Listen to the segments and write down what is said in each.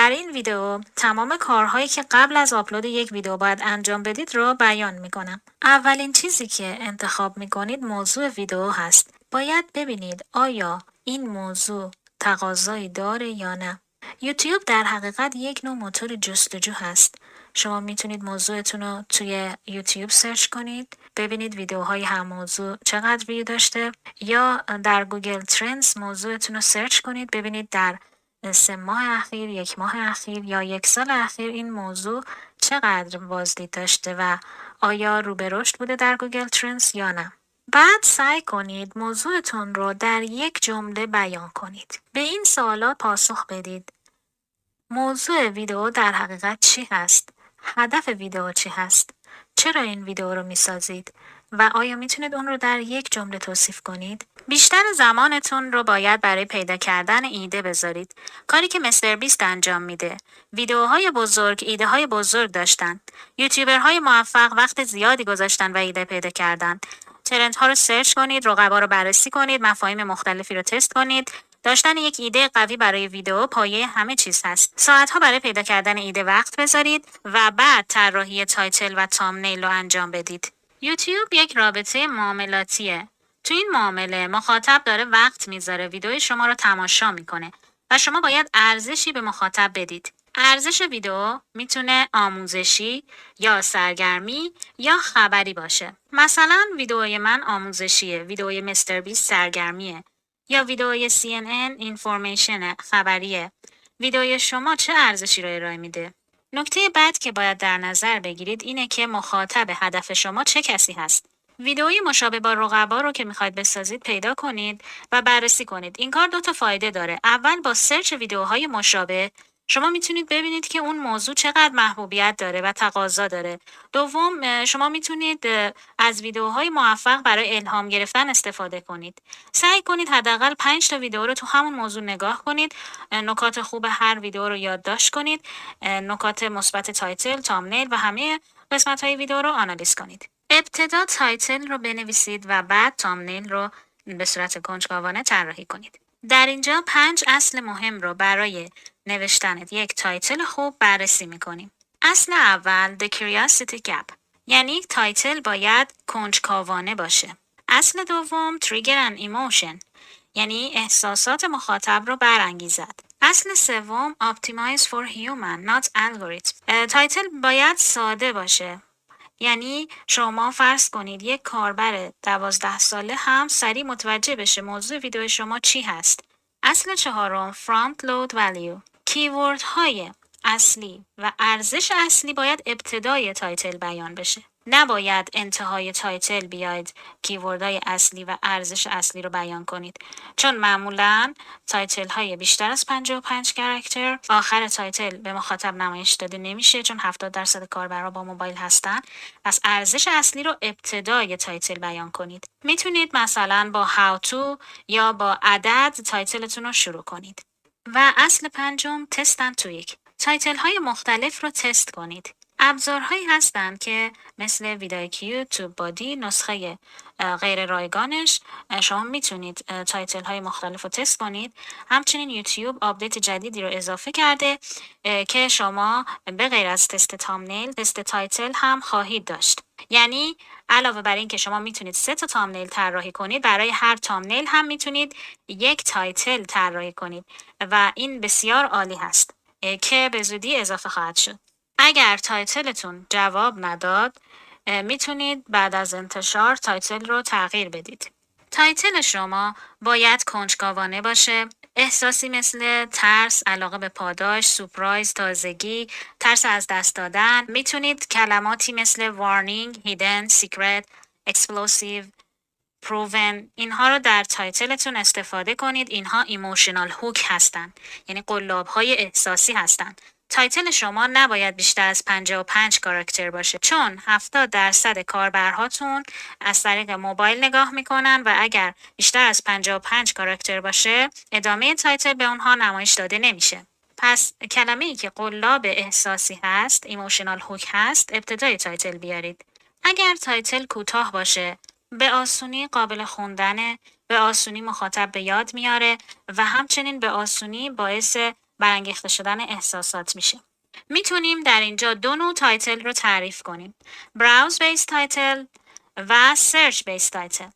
در این ویدیو تمام کارهایی که قبل از آپلود یک ویدیو باید انجام بدید رو بیان میکنم. اولین چیزی که انتخاب میکنید موضوع ویدیو هست. باید ببینید آیا این موضوع تقاضایی داره یا نه. یوتیوب در حقیقت یک نوع موتور جستجو هست. شما میتونید موضوعتون رو توی یوتیوب سرچ کنید، ببینید ویدیوهای هم موضوع چقدر ویو داشته، یا در گوگل ترندز موضوعتون رو سرچ کنید، ببینید در 3 ماه اخیر، 1 ماه اخیر یا 1 سال اخیر این موضوع چقدر بازدید داشته و آیا رو به رشد بوده در گوگل ترندز یا نه. بعد سعی کنید موضوعتون رو در یک جمله بیان کنید. به این سوالات پاسخ بدید. موضوع ویدیو در حقیقت چی هست؟ هدف ویدیو چی هست؟ چرا این ویدیو رو میسازید؟ و آیا میتونید اون رو در یک جمله توصیف کنید؟ بیشتر زمانتون رو باید برای پیدا کردن ایده بذارید. کاری که مستر بیست انجام میده. ویدیوهای بزرگ ایده های بزرگ داشتن. یوتیوبرهای موفق وقت زیادی گذاشتن و ایده پیدا کردن. ترندها رو سرچ کنید، رقبا رو بررسی کنید، مفاهیم مختلفی رو تست کنید. داشتن یک ایده قوی برای ویدیو پایه همه چیز هست. ساعتها برای پیدا کردن ایده وقت بذارید و بعد طراحی تایتل و تامنیل رو انجام بدید. یوتیوب یک رابطه معاملاتیه. تو این معامله مخاطب داره وقت میذاره ویدیوی شما رو تماشا میکنه و شما باید ارزشی به مخاطب بدید. ارزش ویدیو میتونه آموزشی یا سرگرمی یا خبری باشه. مثلا ویدیوی من آموزشیه، ویدیوی مستر بیست سرگرمیه، یا ویدیوی CNN اینفورمیشن خبریه. ویدیوی شما چه ارزشی رو ارائه میده؟ نکته بعد که باید در نظر بگیرید اینه که مخاطب هدف شما چه کسی هست. ویدئوی مشابه با رقبا رو که میخواید بسازید پیدا کنید و بررسی کنید. این کار 2 تا فایده داره. اول با سرچ ویدیوهای مشابه شما میتونید ببینید که اون موضوع چقدر محبوبیت داره و تقاضا داره. دوم شما میتونید از ویدیوهای موفق برای الهام گرفتن استفاده کنید. سعی کنید حداقل 5 تا ویدیو رو تو همون موضوع نگاه کنید. نکات خوب هر ویدیو رو یادداشت کنید. نکات مثبت تایتل، تامنیل و همه قسمت‌های ویدیو رو آنالیز کنید. ابتدا تایتل رو بنویسید و بعد تامنیل رو به صورت کنجکاوانه طراحی کنید. در اینجا 5 اصل مهم رو برای نوشتن یک تایتل خوب بررسی می‌کنیم. اصل اول The Curiosity Gap، یعنی تایتل باید کنجکاوانه باشه. اصل دوم Trigger and Emotion، یعنی احساسات مخاطب رو برانگیزد. اصل سوم Optimize for Human not Algorithm، تایتل باید ساده باشه. یعنی شما فرض کنید یک کاربر 12 ساله هم سریع متوجه بشه موضوع ویدیو شما چی هست. اصل چهارم Front Load Value، کیورد های اصلی و ارزش اصلی باید ابتدای تایتل بیان بشه. نباید انتهای تایتل بیاید کیوردهای اصلی و ارزش اصلی رو بیان کنید، چون معمولاً تایتل های بیشتر از 55 کاراکتر آخر تایتل به مخاطب نمایش داده نمیشه، چون 70% کاربرا با موبایل هستن. پس ارزش اصلی رو ابتدای تایتل بیان کنید. میتونید مثلا با how to یا با عدد تایتلتون رو شروع کنید. و اصل پنجم تست اند تویک، تایتل های مختلف رو تست کنید. ابزارهایی هستند که مثل ویدیو کیو، توب بادی، نسخه غیر رایگانش شما میتونید تایتل های مختلف رو تست کنید. همچنین یوتیوب آپدیت جدیدی رو اضافه کرده که شما به غیر از تست تامنیل تست تایتل هم خواهید داشت. یعنی علاوه بر این که شما میتونید 3 تا تامنیل طراحی کنید، برای هر تامنیل هم میتونید یک تایتل طراحی کنید و این بسیار عالی هست که به زودی اضافه خواهد شد. اگر تایتلتون جواب نداد میتونید بعد از انتشار تایتل رو تغییر بدید. تایتل شما باید کنجکاوانه باشه، احساسی مثل ترس، علاقه به پاداش، سورپرایز، تازگی، ترس از دست دادن. میتونید کلماتی مثل warning، hidden، secret، explosive، proven اینها رو در تایتلتون استفاده کنید. اینها ایموشنال هوک هستن، یعنی قلاب‌های احساسی هستن. تایتل شما نباید بیشتر از 55 کاراکتر باشه، چون 70% کاربرهاتون از طریق موبایل نگاه میکنن و اگر بیشتر از 55 کاراکتر باشه ادامه تایتل به اونها نمایش داده نمیشه. پس کلمه‌ای که قلاب احساسی هست، ایموشنال هوک هست، ابتدای تایتل بیارید. اگر تایتل کوتاه باشه به آسونی قابل خوندنه، به آسونی مخاطب به یاد میاره و همچنین به آسونی باعث برانگیخته شدن احساسات میشه. میتونیم در اینجا دو نوع تایتل رو تعریف کنیم. براوز بیس تایتل و سرچ بیس تایتل.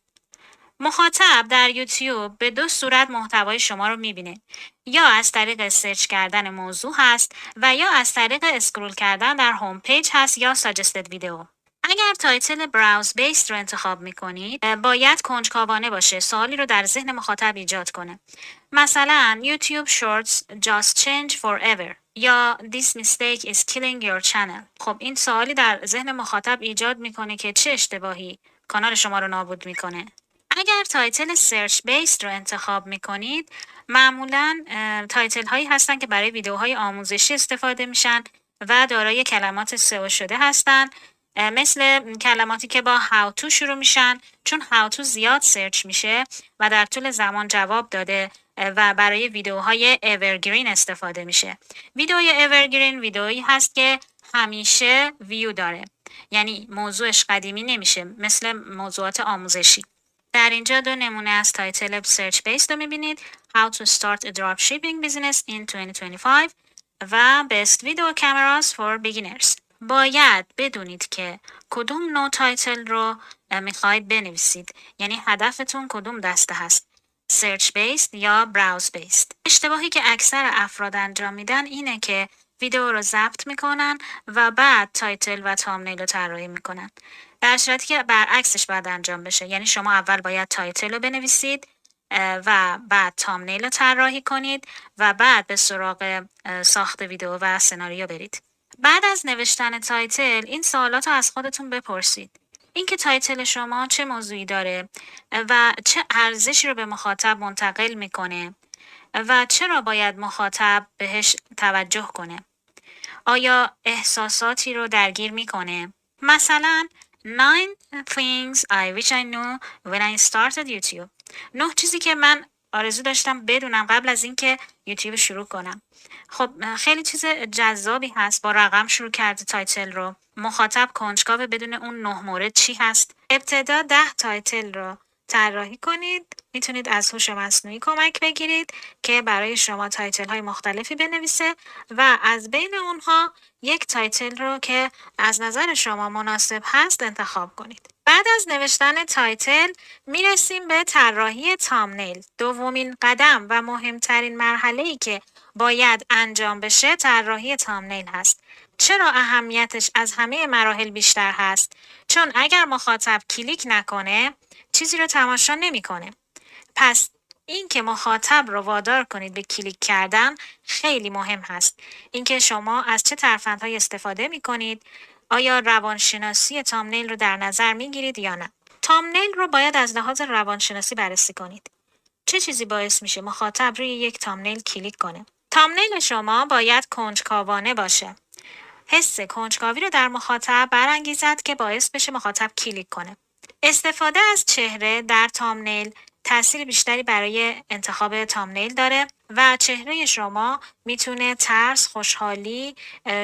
مخاطب در یوتیوب به دو صورت محتوای شما رو میبینه. یا از طریق سرچ کردن موضوع هست و یا از طریق اسکرول کردن در هوم پیج هست یا ساجستد ویدیو. اگر تایتل براوز بیس رو انتخاب میکنید باید کنجکاوانه باشه، سوالی رو در ذهن مخاطب ایجاد کنه. مثلا یوتیوب شورتس just change forever یا this mistake is killing your channel. خب این سوالی در ذهن مخاطب ایجاد میکنه که چه اشتباهی کانال شما رو نابود میکنه. اگر تایتل سرچ بیس رو انتخاب میکنید معمولا تایتل هایی هستن که برای ویدیوهای آموزشی استفاده میشن و دارای کلمات سئو شده هستن، مثل کلماتی که با how to شروع میشن، چون how to زیاد سرچ میشه و در طول زمان جواب داده و برای ویدیوهای evergreen استفاده میشه. ویدیوی evergreen ویدیویی هست که همیشه ویو داره، یعنی موضوعش قدیمی نمیشه، مثل موضوعات آموزشی. در اینجا دو نمونه از تایتل سرچ بیس رو میبینید: How to start a dropshipping business in 2025 و Best Video Cameras for Beginners. باید بدونید که کدوم نوع تایتل رو میخواید بنویسید، یعنی هدفتون کدوم دسته هست، سرچ بیس یا براوز بیس. اشتباهی که اکثر افراد انجام میدن اینه که ویدیو رو ضبط میکنن و بعد تایتل و تامنیل رو طراحی میکنن، در صورتی که برعکسش باید انجام بشه. یعنی شما اول باید تایتل رو بنویسید و بعد تامنیل رو طراحی کنید و بعد به سراغ ساخت ویدیو و سناریو برید. بعد از نوشتن تایتل این سوالات رو از خودتون بپرسید: اینکه تایتل شما چه موضوعی داره و چه ارزشی رو به مخاطب منتقل میکنه و چرا باید مخاطب بهش توجه کنه؟ آیا احساساتی رو درگیر میکنه؟ مثلا 9 things I wish I knew when I started YouTube. 9 چیزی که من آرزو داشتم بدونم قبل از اینکه یوتیوب شروع کنم. خب خیلی چیز جذابی هست. با رقم شروع کرده تایتل رو. مخاطب کنجکاوه بدون اون 9 مورد چی هست. ابتدا 10 تایتل رو طراحی کنید. میتونید از هوش مصنوعی کمک بگیرید که برای شما تایتل های مختلفی بنویسه و از بین اونها یک تایتل رو که از نظر شما مناسب هست انتخاب کنید. بعد از نوشتن تایتل میرسیم به طراحی تامنیل. دومین قدم و مهمترین مرحله‌ای که باید انجام بشه طراحی تامنیل هست. چرا اهمیتش از همه مراحل بیشتر هست؟ چون اگر مخاطب کلیک نکنه چیزی رو تماشا نمیکنه. پس این که مخاطب رو وادار کنید به کلیک کردن خیلی مهم هست. اینکه شما از چه ترفندهایی استفاده می کنید، آیا روانشناسی تامنیل رو در نظر می گیرید یا نه؟ تامنیل رو باید از لحاظ روانشناسی بررسی کنید. چه چیزی باعث میشه مخاطب روی یک تامنیل کلیک کنه؟ تامنیل شما باید کنجکاوانه باشه. حس کنجکاوی رو در مخاطب برانگیزد که باعث بشه مخاطب کلیک کنه. استفاده از چهره در تامنیل تأثیر بیشتری برای انتخاب تامنیل داره و چهره شما میتونه ترس، خوشحالی،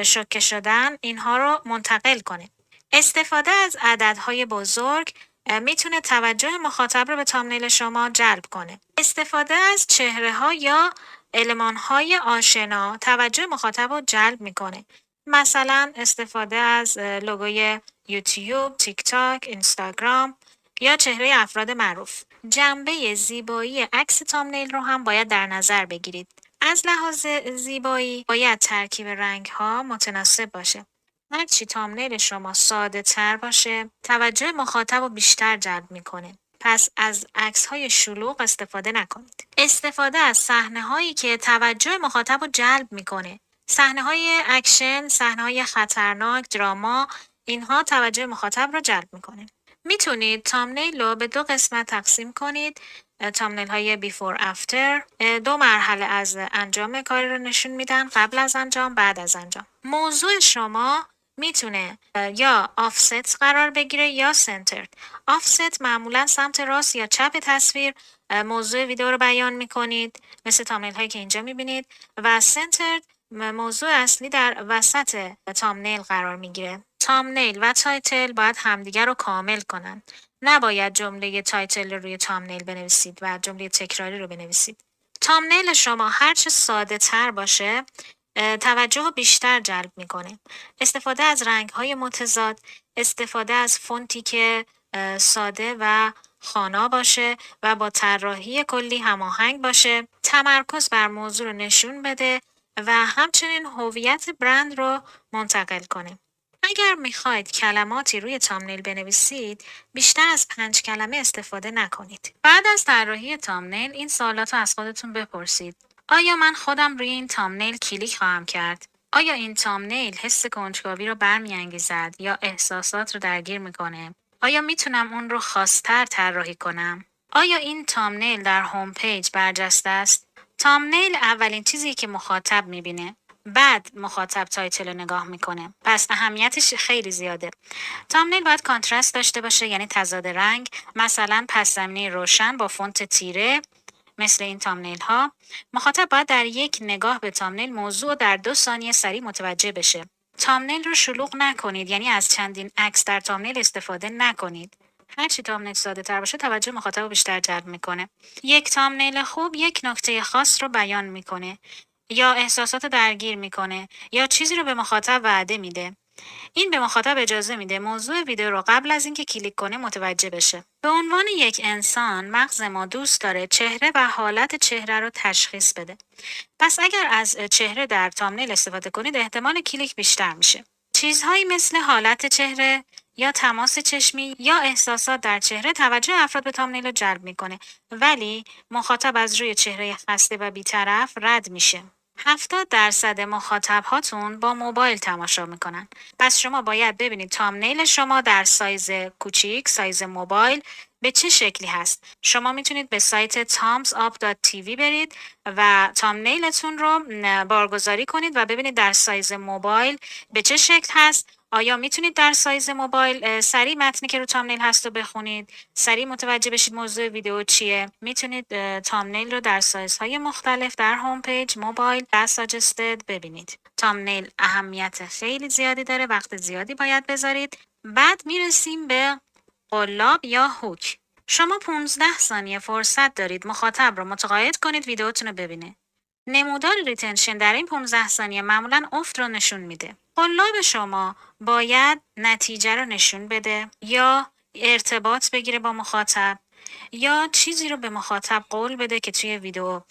شوکه شدن اینها رو منتقل کنه. استفاده از عددهای بزرگ میتونه توجه مخاطب رو به تامنیل شما جلب کنه. استفاده از چهره ها یا المان های آشنا توجه مخاطب رو جلب میکنه. مثلا استفاده از لوگوی یوتیوب، تیک تاک، اینستاگرام یا چهره افراد معروف. جنبه زیبایی عکس تامنیل رو هم باید در نظر بگیرید. از لحاظ زیبایی باید ترکیب رنگ ها متناسب باشه. هرچی تامنیل شما ساده تر باشه توجه مخاطب رو بیشتر جلب میکنه. پس از عکس های شلوغ استفاده نکنید. استفاده از صحنه هایی که توجه مخاطب رو جلب میکنه. صحنه های اکشن، صحنه های خطرناک، دراما، اینها توجه مخاطب رو جلب میکنه. میتونید تامنیل رو به دو قسمت تقسیم کنید. تامنیل های بیفور افتر 2 مرحله از انجام کاری رو نشون میدن: قبل از انجام، بعد از انجام. موضوع شما میتونه یا آفست قرار بگیره یا سنترد. آفست معمولا سمت راست یا چپ تصویر موضوع ویدیو رو بیان میکنید، مثل تامنیل هایی که اینجا میبینید، و سنترد موضوع اصلی در وسط تامنیل قرار میگیره. تامنیل و تایتل باید همدیگر رو کامل کنن. نباید جمله تایتل رو روی تامنیل بنویسید و جمله تکراری رو بنویسید. تامنیل شما هرچه ساده تر باشه توجه بیشتر جلب میکنه. استفاده از رنگ های متضاد، استفاده از فونتی که ساده و خوانا باشه و با طراحی کلی هماهنگ باشه، تمرکز بر موضوع رو نشون بده و همچنین هویت برند رو منتقل کنه. اگر میخواید کلماتی روی تامنیل بنویسید، بیشتر از 5 کلمه استفاده نکنید. بعد از طراحی تامنیل این سوالات رو از خودتون بپرسید. آیا من خودم روی این تامنیل کلیک خواهم کرد؟ آیا این تامنیل حس کنجکاوی رو برمیانگیزد یا احساسات رو درگیر میکنه؟ آیا میتونم اون رو خاص‌تر طراحی کنم؟ آیا این تامنیل در هوم پیج برجسته است؟ تامنیل اولین چیزی که مخاطب میبینه. بعد مخاطب تایتل رو نگاه میکنه. پس اهمیتش خیلی زیاده. تامنیل باید کانترست داشته باشه، یعنی تضاد رنگ، مثلا پس زمینه روشن با فونت تیره. مثل این تامنیل ها مخاطب باید در یک نگاه به تامنیل موضوع در 2 ثانیه سریع متوجه بشه. تامنیل رو شلوغ نکنید، یعنی از چندین عکس در تامنیل استفاده نکنید. هرچی تامنیل ساده تر باشه توجه مخاطب رو بیشتر جلب میکنه. یک تامنیل خوب یک نکته خاص رو بیان میکنه یا احساسات رو درگیر میکنه یا چیزی رو به مخاطب وعده میده. این به مخاطب اجازه میده موضوع ویدیو رو قبل از اینکه کلیک کنه متوجه بشه. به عنوان یک انسان مغز ما دوست داره چهره و حالت چهره رو تشخیص بده. پس اگر از چهره در تامنیل استفاده کنید احتمال کلیک بیشتر میشه. چیزهایی مثل حالت چهره یا تماس چشمی یا احساسات در چهره توجه افراد به تامنیل رو جلب میکنه، ولی مخاطب از روی چهره خسته و بیطرف رد میشه. 70% مخاطب هاتون با موبایل تماشا میکنن. پس شما باید ببینید تامنیل شما در سایز کوچیک، سایز موبایل به چه شکلی هست. شما میتونید به سایت thumbsup.tv برید و تامنیلتون رو بارگذاری کنید و ببینید در سایز موبایل به چه شکل هست. آیا میتونید در سایز موبایل سریع متنی که رو تامنیل هست رو بخونید، سریع متوجه بشید موضوع ویدیو چیه؟ میتونید تامنیل رو در سایزهای مختلف در هوم پیج، موبایل و ساجستد ببینید. تامنیل اهمیت خیلی زیادی داره، وقت زیادی باید بذارید. بعد میرسیم به قلاب یا هوک. شما 15 ثانیه فرصت دارید مخاطب رو متقاعد کنید ویدیوتون رو ببینه. نمودار ریتنشن در این 15 ثانیه معمولا افت رو نشون میده. قلاب شما باید نتیجه رو نشون بده یا ارتباط بگیره با مخاطب یا چیزی رو به مخاطب قول بده که توی ویدیو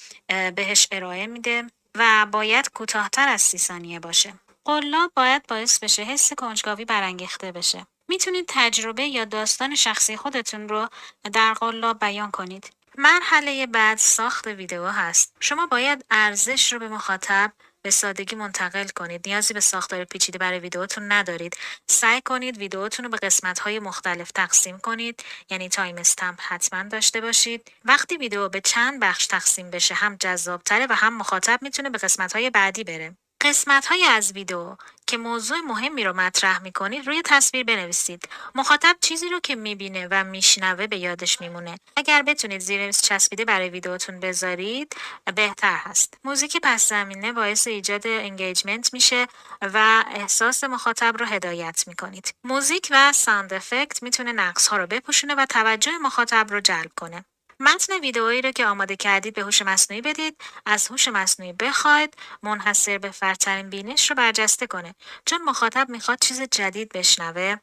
بهش ارائه میده و باید کوتاه‌تر از 30 ثانیه باشه. قلاب باید باعث بشه حس کنجکاوی برانگیخته بشه. میتونید تجربه یا داستان شخصی خودتون رو در قلاب بیان کنید. مرحله بعد ساخت ویدیو هست. شما باید ارزش رو به مخاطب به سادگی منتقل کنید. نیازی به ساختار پیچیده برای ویدیوتون ندارید. سعی کنید ویدیوتون رو به قسمت‌های مختلف تقسیم کنید، یعنی تایم استمپ حتما داشته باشید. وقتی ویدیو به چند بخش تقسیم بشه هم جذاب‌تره و هم مخاطب میتونه به قسمت‌های بعدی بره. قسمت‌های از ویدیو که موضوع مهمی رو مطرح می‌کنید روی تصویر بنویسید. مخاطب چیزی رو که می‌بینه و میشنوه به یادش میمونه. اگر بتونید زیرنویس چسبیده برای ویدیوتون بذارید بهتر هست. موزیک پس زمینه باعث ایجاد انگیجمنت میشه و احساس مخاطب رو هدایت می‌کنید. موزیک و ساوند افکت میتونه نقص‌ها رو بپوشونه و توجه مخاطب رو جلب کنه. متن ویدئویی رو که آماده کردید به هوش مصنوعی بدید. از هوش مصنوعی بخواید منحصر به فردترین بینش رو برجسته کنه. چون مخاطب میخواد چیز جدید بشنوه،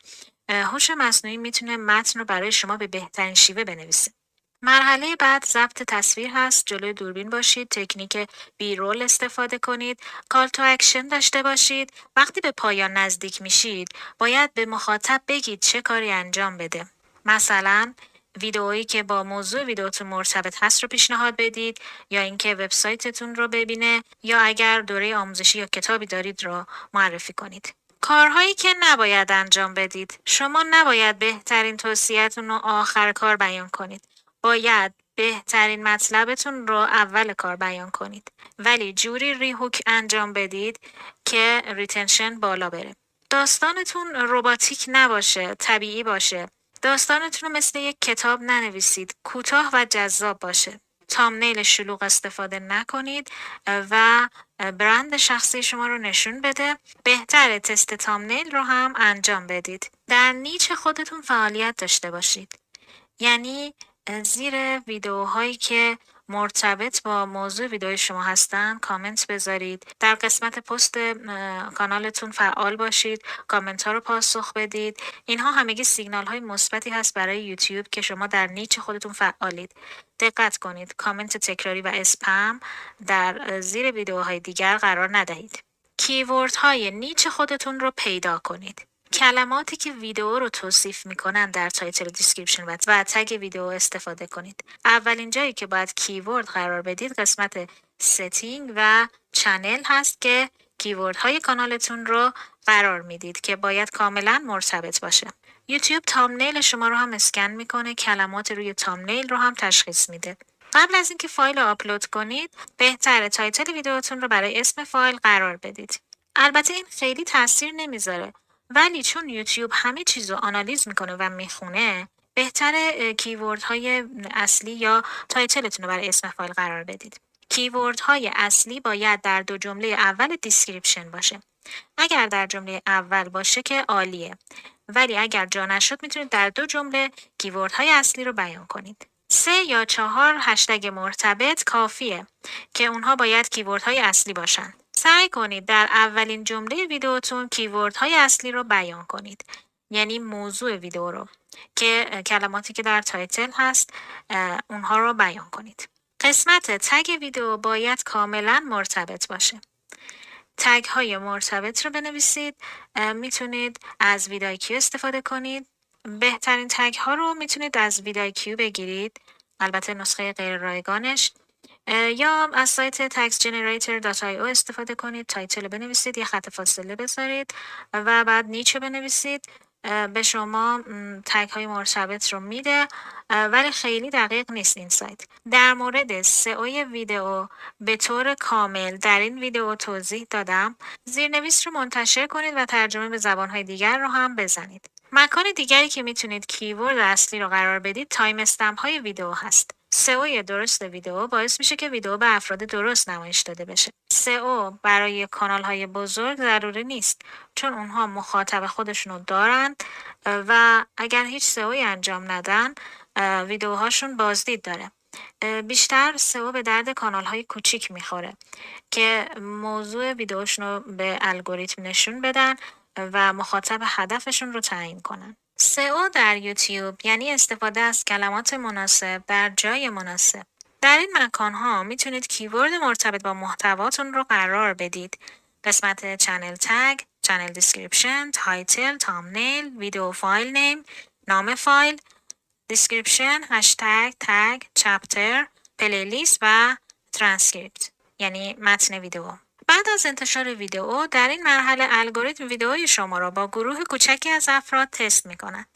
هوش مصنوعی میتونه متن رو برای شما به بهترین شیوه بنویسه. مرحله بعد ضبط تصویر هست. جلوی دوربین باشید، تکنیک بی رول استفاده کنید، کال تو اکشن داشته باشید. وقتی به پایان نزدیک میشید باید به مخاطب بگید چه کاری انجام بده. مثلا ویدئویی که با موضوع ویدیوتون مرتبط هست رو پیشنهاد بدید، یا اینکه وبسایتتون رو ببینه، یا اگر دوره آموزشی یا کتابی دارید رو معرفی کنید. کارهایی که نباید انجام بدید. شما نباید بهترین توصیه‌تون رو آخر کار بیان کنید. باید بهترین مطلبتون رو اول کار بیان کنید. ولی جوری ریهوک انجام بدید که ریتنشن بالا بره. داستانتون رباتیک نباشه، طبیعی باشه. داستانتون رو مثل یک کتاب ننویسید. کوتاه و جذاب باشه. تامنیل شلوغ استفاده نکنید و برند شخصی شما رو نشون بده. بهتره تست تامنیل رو هم انجام بدید. در نیچ خودتون فعالیت داشته باشید. یعنی زیر ویدیوهایی که مرتبط با موضوع ویدیو شما هستن کامنت بذارید. در قسمت پست کانالتون فعال باشید، کامنت ها رو پاسخ بدید. اینها همگی سیگنال های مثبتی هست برای یوتیوب که شما در نیچ خودتون فعالید. دقت کنید کامنت تکراری و اسپم در زیر ویدیوهای دیگر قرار ندهید. کیورد های نیچ خودتون رو پیدا کنید. کلماتی که ویدیو رو توصیف میکنن در تایتل دیسکریپشن و تگ ویدیو استفاده کنید. اولین جایی که باید کیورد قرار بدید قسمت ستینگ و چنل هست که کیورد های کانالتون رو قرار میدید که باید کاملا مرتبط باشه. یوتیوب تامنیل شما رو هم اسکن میکنه، کلمات روی تامنیل رو هم تشخیص میده. قبل از اینکه فایل رو آپلود کنید بهتره تایتل ویدیوتون رو برای اسم فایل قرار بدید. البته این خیلی تاثیر نمیذاره، ولی چون یوتیوب همه چیز رو آنالیز میکنه و میخونه بهتره کیوردهای اصلی یا تایتلتون رو برای اسم فایل قرار بدید. کیوردهای اصلی باید در 2 جمله اول دیسکریپشن باشه. اگر در جمله اول باشه که عالیه، ولی اگر جا نشد میتونید در 2 جمله کیوردهای اصلی رو بیان کنید. 3 یا 4 هشتگ مرتبط کافیه که اونها باید کیوردهای اصلی باشن. سعی کنید در اولین جمله ویدیوتون کیوردهای اصلی رو بیان کنید، یعنی موضوع ویدیو رو که کلماتی که در تایتل هست اونها رو بیان کنید. قسمت تگ ویدیو باید کاملا مرتبط باشه. تگ های مرتبط رو بنویسید. میتونید از ویدایکیو استفاده کنید. بهترین تگ ها رو میتونید از ویدایکیو بگیرید، البته نسخه غیر رایگانش، یا از سایت taxgenerator.io استفاده کنید. تایتل بنویسید، یه خط فاصله بذارید و بعد نیچه بنویسید. به شما تگ های مرتبط رو میده، ولی خیلی دقیق نیست این سایت. در مورد سئو ویدیو به طور کامل در این ویدیو توضیح دادم. زیرنویس رو منتشر کنید و ترجمه به زبانهای دیگر رو هم بزنید. مکان دیگری که میتونید کیورد اصلی رو قرار بدید تایم استمپ های ویدیو هست. سئو درست ویدیو باعث میشه که ویدیو به افراد درست نمایش داده بشه. سئو برای کانال های بزرگ ضروری نیست، چون اونها مخاطب خودشونو دارند و اگر هیچ سئویی انجام ندن ویدیوهاشون بازدید داره. بیشتر سئو به درد کانال های کوچیک میخوره که موضوع ویدیوشون رو به الگوریتم نشون بدن و مخاطب هدفشون رو تعیین کنن. سئو در یوتیوب یعنی استفاده از کلمات مناسب در جای مناسب. در این مکان‌ها میتونید کیورد مرتبط با محتواتون رو قرار بدید. قسمت چنل تگ، چنل دیسکریپشن، تایتل، تامنیل، ویدیو فایل نیم، نام فایل، دیسکریپشن، هشتگ، تگ، چپتر، پلیلیست و ترانسکریپت یعنی متن ویدیو. بعد از انتشار ویدیو در این مرحله الگوریتم ویدیوی شما را با گروه کوچکی از افراد تست می‌کند.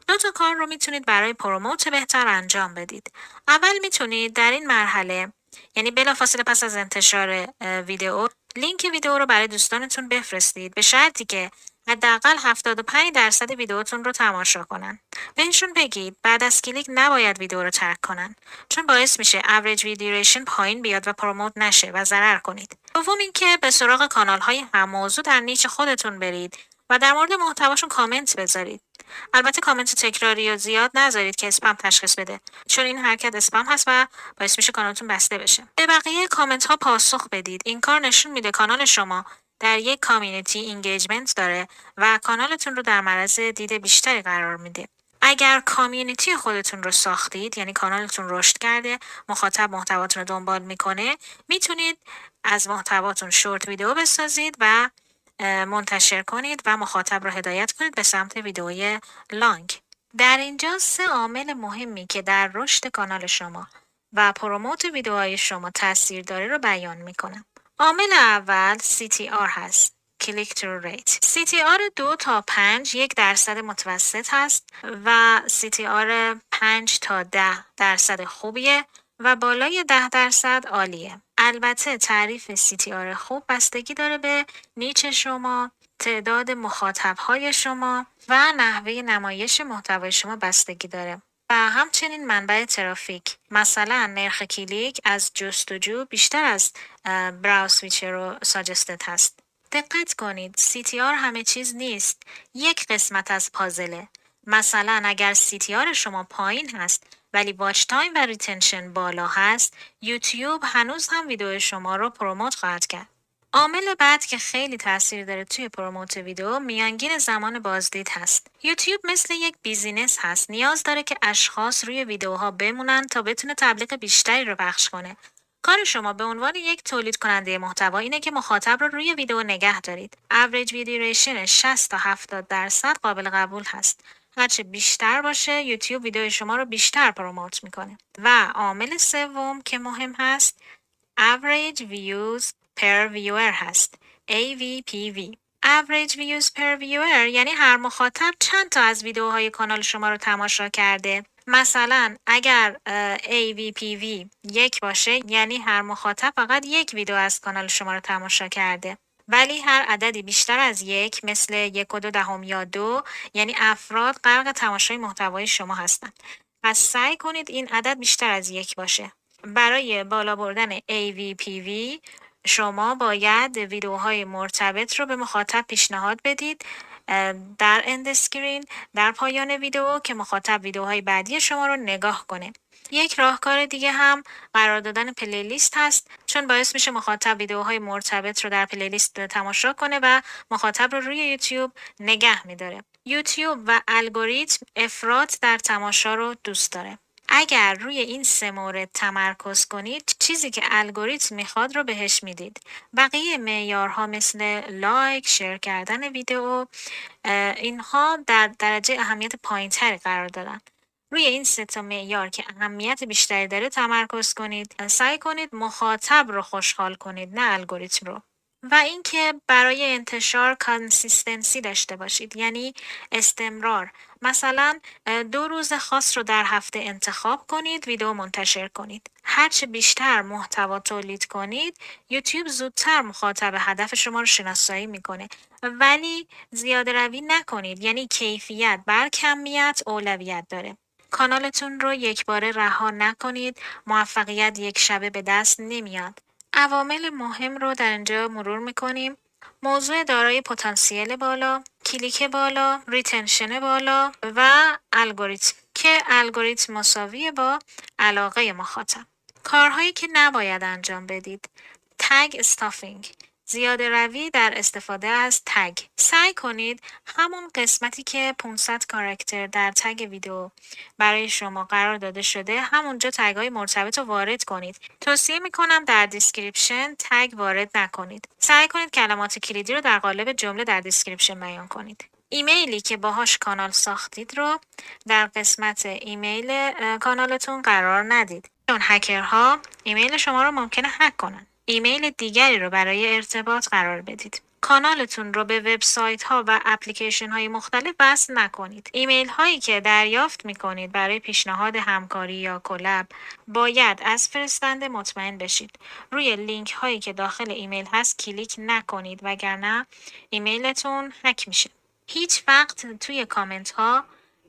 2 تا کار رو میتونید برای پروموت بهتر انجام بدید. اول میتونید در این مرحله یعنی بلافاصله پس از انتشار ویدیو لینک ویدیو رو برای دوستانتون بفرستید، به شرطی که حداقل 75% ویدیوتون رو تماشا کنن. بهشون بگید بعد از کلیک نباید ویدیو رو ترک کنن، چون باعث میشه average view duration پایین بیاد و پروموت نشه و ضرر کنید. دوم اینکه به سراغ کانال های هم‌موضوع در نیچ خودتون برید و در مورد محتواشون کامنت بذارید. البته کامنت تکراری یا زیاد نذارید که اسپم تشخیص بده، چون این حرکت اسپم هست و باعث میشه کانالتون بسته بشه. به بقیه کامنت ها پاسخ بدید. این کار نشون میده کانال شما در یک کامیونیتی اینگیجمنت داره و کانالتون رو در معرض دید بیشتری قرار میده. اگر کامیونیتی خودتون رو ساختید یعنی کانالتون رشد کرده، مخاطب محتواتون رو دنبال میکنه، میتونید از محتواتون شورت ویدیو بسازید و منتشر کنید و مخاطب را هدایت کنید به سمت ویدئوی لانگ. در اینجا 3 عامل مهمی که در رشد کانال شما و پروموت ویدئوهای شما تاثیر داره رو بیان میکنم. عامل اول CTR هست. کلیک ترو ریت. CTR 2 تا 5 1% متوسط هست و CTR 5 تا 10% خوبیه و بالای 10% عالیه. البته تعریف CTR خوب بستگی داره به نیچ شما، تعداد مخاطب‌های شما و نحوه نمایش محتوای شما بستگی داره. و همچنین منبع ترافیک. مثلا نرخ کلیک از جستجو بیشتر از براوز فیچر و ساجستد هست. دقت کنید CTR همه چیز نیست، یک قسمت از پازله. مثلا اگر CTR شما پایین هست ولی واچ تایم و ریتنشن بالا هست، یوتیوب هنوز هم ویدیو شما رو پروموت خواهد کرد. عامل بعد که خیلی تاثیر داره توی پروموت ویدیو میانگین زمان بازدید هست. یوتیوب مثل یک بیزینس هست. نیاز داره که اشخاص روی ویدیوها بمونن تا بتونه تبلیغ بیشتری رو پخش کنه. کار شما به عنوان یک تولید کننده محتوا اینه که مخاطب رو روی ویدیو نگه دارید. اوریج ویدیو ریشن 60 تا 70% قابل قبول هست. هرچه بیشتر باشه یوتیوب ویدیو شما رو بیشتر پروموت میکنه. و عامل سوم که مهم هست average views per viewer هست. AVPV. average views per viewer یعنی هر مخاطب چند تا از ویدیوهای کانال شما رو تماشا کرده. مثلا اگر AVPV 1 باشه یعنی هر مخاطب فقط یک ویدیو از کانال شما رو تماشا کرده. ولی هر عددی بیشتر از 1 مثل 1.2 یا 2 یعنی افراد غرق تماشای محتوای شما هستند. پس سعی کنید این عدد بیشتر از 1 باشه. برای بالا بردن AVPV شما باید ویدیوهای مرتبط رو به مخاطب پیشنهاد بدید در اند اسکرین در پایان ویدیو که مخاطب ویدیوهای بعدی شما رو نگاه کنه. یک راهکار دیگه هم قرار دادن پلیلیست هست چون باعث میشه مخاطب ویدیوهای مرتبط رو در پلیلیست تماشا کنه و مخاطب رو روی یوتیوب نگه میداره. یوتیوب و الگوریتم افراط در تماشا رو دوست داره. اگر روی این 3 مورد تمرکز کنید چیزی که الگوریتم میخواد رو بهش میدید. بقیه معیارها مثل لایک، شیر کردن ویدیو اینها در درجه اهمیت پایینتری قرار دارن. روی این 3 تا معیار که اهمیت بیشتری داره تمرکز کنید. سعی کنید مخاطب رو خوشحال کنید نه الگوریتم رو. و اینکه برای انتشار کانسیستنسی داشته باشید یعنی استمرار. مثلا 2 روز خاص رو در هفته انتخاب کنید ویدیو منتشر کنید. هرچه بیشتر محتوا تولید کنید یوتیوب زودتر مخاطب هدف شما رو شناسایی میکنه. ولی زیاده روی نکنید یعنی کیفیت بر کمیت اولویت داره. کانالتون رو یک باره رها نکنید. موفقیت یک شبه به دست نمیاد. عوامل مهم رو در اینجا مرور میکنیم. موضوع دارای پتانسیل بالا، کلیک بالا، ریتنشن بالا و الگوریتم که الگوریتم مساوی با علاقه مخاطب. کارهایی که نباید انجام بدید. تگ استافینگ، زیاده روی در استفاده از تگ. سعی کنید همون قسمتی که 500 کاراکتر در تگ ویدیو برای شما قرار داده شده همونجا تگ‌های مرتبط رو وارد کنید. توصیه میکنم در دیسکریپشن تگ وارد نکنید. سعی کنید کلمات کلیدی رو در قالب جمله در دیسکریپشن بیان کنید. ایمیلی که باهاش کانال ساختید رو در قسمت ایمیل کانالتون قرار ندید. چون هکرها ایمیل شما رو ممکنه هک کنن. ایمیل دیگری رو برای ارتباط قرار بدید. کانالتون رو به وبسایت ها و اپلیکیشن های مختلف وصل نکنید. ایمیل هایی که دریافت می کنید برای پیشنهاد همکاری یا کلاب باید از فرستنده مطمئن بشید. روی لینک هایی که داخل ایمیل هست کلیک نکنید وگرنه ایمیلتون هک میشه. هیچ وقت توی کامنت ها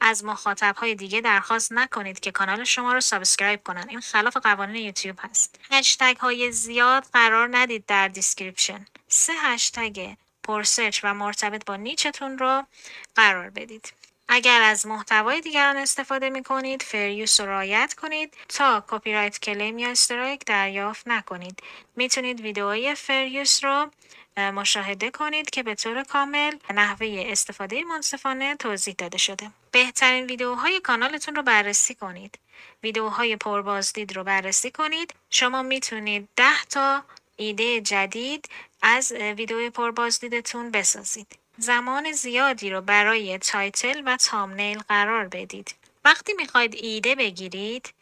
از مخاطب های دیگه درخواست نکنید که کانال شما رو سابسکرایب کنن. این خلاف قوانین یوتیوب هست. هشتگ های زیاد قرار ندید در دیسکریپشن. 3 هشتگ پرسرچ و مرتبط با نیچتون رو قرار بدید. اگر از محتوای دیگران استفاده می کنید فریوس رو رعایت کنید تا کپی رایت کلیم یا استرایک دریافت نکنید. میتونید ویدئوی فریوس رو مشاهده کنید که به طور کامل نحوه استفاده منصفانه توضیح داده شده. بهترین ویدیوهای کانالتون رو بررسی کنید. ویدیوهای پربازدید رو بررسی کنید. شما میتونید 10 تا ایده جدید از ویدیوی پربازدیدتون بسازید. زمان زیادی رو برای تایتل و تامنیل قرار بدید. وقتی میخواید ایده بگیرید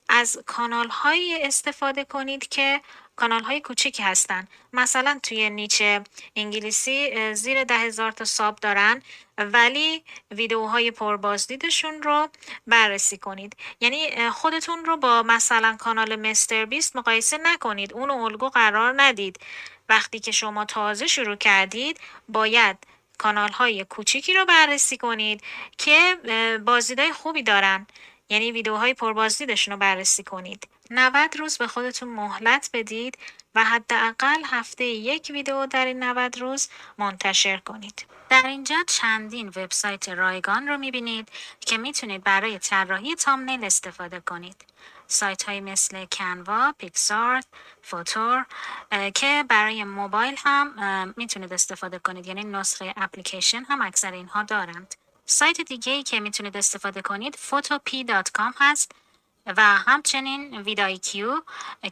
از کانال های استفاده کنید که کانال های کوچیکی هستن. مثلا توی نیچه انگلیسی زیر 10,000 تا ساب دارن ولی ویدیوهای پربازدیدشون رو بررسی کنید. یعنی خودتون رو با مثلا کانال مستر بیست مقایسه نکنید. اون الگو قرار ندید. وقتی که شما تازه شروع کردید باید کانال های کوچیکی رو بررسی کنید که بازدیدهای خوبی دارن. یعنی ویدیوهای پربازدیدشون رو بررسی کنید. 90 روز به خودتون مهلت بدید و حداقل هفته یک ویدیو در این 90 روز منتشر کنید. در اینجا چندین وبسایت رایگان رو میبینید که میتونید برای طراحی تامنیل استفاده کنید. سایت های مثل کانوا، پیکسارت، فوتور که برای موبایل هم میتونید استفاده کنید، یعنی نسخه اپلیکیشن هم اکثر اینها دارند. سایت دیگه ای که میتونید استفاده کنید photopea.com هست و همچنین ویدایکیو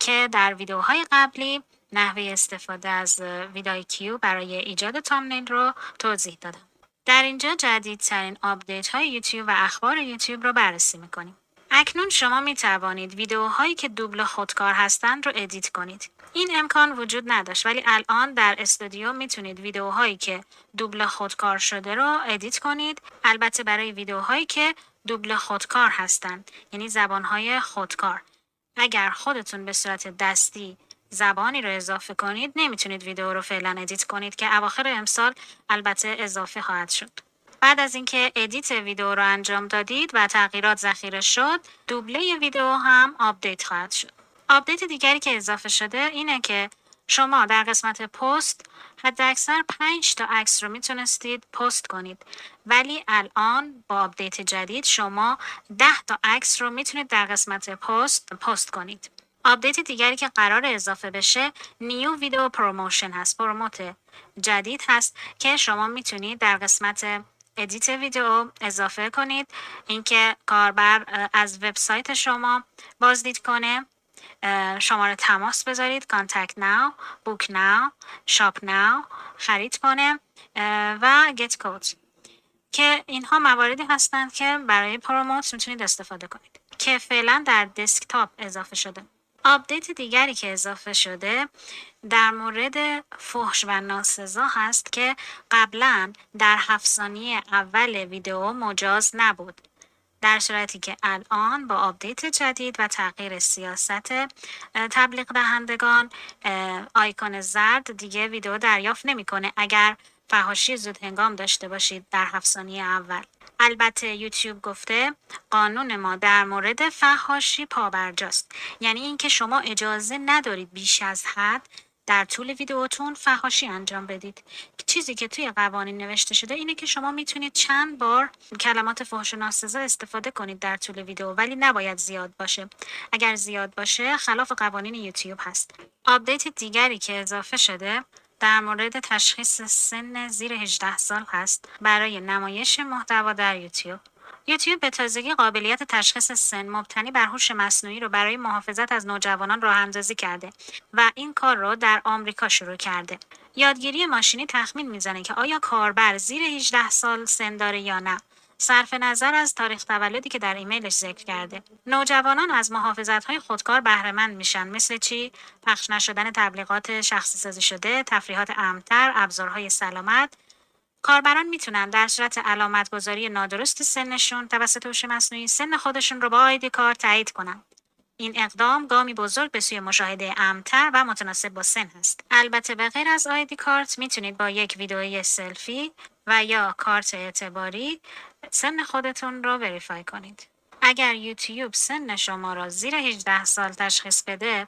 که در ویدیوهای قبلی نحوه استفاده از ویدایکیو برای ایجاد تامنیل رو توضیح دادم. در اینجا جدیدترین آپدیت های یوتیوب و اخبار یوتیوب رو بررسی میکنیم. اکنون شما می توانید ویدیوهایی که دوبله خودکار هستند رو ادیت کنید. این امکان وجود نداشت ولی الان در استودیو میتونید ویدیوهایی که دوبله خودکار شده رو ادیت کنید. البته برای ویدیوهایی که دوبله خودکار هستند، یعنی زبانهای خودکار. اگر خودتون به صورت دستی زبانی رو اضافه کنید نمیتونید ویدیو رو فعلا ادیت کنید که اواخر امسال البته اضافه خواهد شد. بعد از اینکه ادیت ویدیو رو انجام دادید و تغییرات ذخیره شد، دوبله ویدیو هم آپدیت خواهد شد. آپدیت دیگری که اضافه شده اینه که شما در قسمت پست حداکثر 5 تا عکس رو میتونستید پست کنید، ولی الان با آپدیت جدید شما 10 تا عکس رو میتونید در قسمت پست کنید. آپدیت دیگری که قرار اضافه بشه نیو ویدیو پروموشن هست. پروموت جدید هست که شما میتونید در قسمت ادیت ویدیو اضافه کنید، اینکه کاربر از وبسایت شما بازدید کنه، شماره تماس بذارید، کانتکت ناو، بوک ناو، شاپ ناو، خرید کنه و گت کود که اینها مواردی هستند که برای پروموت میتونید استفاده کنید که فعلا در دسکتاپ اضافه شده. آپدیت دیگری که اضافه شده در مورد فحش و ناسزا هست که قبلا در 7 ثانیه اول ویدیو مجاز نبود، در صورتی که الان با آپدیت جدید و تغییر سیاست تبلیغ دهندگان آیکون زرد دیگه ویدیو دریافت نمیکنه اگر فحاشی زود هنگام داشته باشید در 7 ثانیه اول. البته یوتیوب گفته قانون ما در مورد فحاشی پابرجاست، یعنی اینکه شما اجازه ندارید بیش از حد در طول ویدیوتون فحاشی انجام بدید. چیزی که توی قوانین نوشته شده اینه که شما میتونید چند بار کلمات فحش و ناسزا استفاده کنید در طول ویدیو، ولی نباید زیاد باشه. اگر زیاد باشه خلاف قوانین یوتیوب هست. آپدیت دیگری که اضافه شده در مورد تشخیص سن زیر 18 سال هست برای نمایش محتوا در یوتیوب. یوتیوب به تازگی قابلیت تشخیص سن مبتنی بر هوش مصنوعی رو برای محافظت از نوجوانان راه‌اندازی کرده و این کار رو در آمریکا شروع کرده. یادگیری ماشینی تخمین میزنه که آیا کاربر زیر 18 سال سن داره یا نه، صرف نظر از تاریخ تولدی که در ایمیلش ذکر کرده. نوجوانان از محافظت‌های خودکار بهره مند میشن، مثل چی؟ پخش نشدن تبلیغات شخصی سازی شده، تفریحات امن‌تر، ابزارهای سلامت. کاربران میتونن در صورت علامت گذاری نادرست سنشون توسط هوش مصنوعی سن خودشون رو با آیدی کارت تایید کنن. این اقدام گامی بزرگ به سوی مشاهده امن‌تر و متناسب با سن هست. البته به غیر از آیدی کارت میتونید با یک ویدئوی سلفی و یا کارت اعتباری سن خودتون رو وریفای کنید. اگر یوتیوب سن شما را زیر 18 سال تشخیص بده،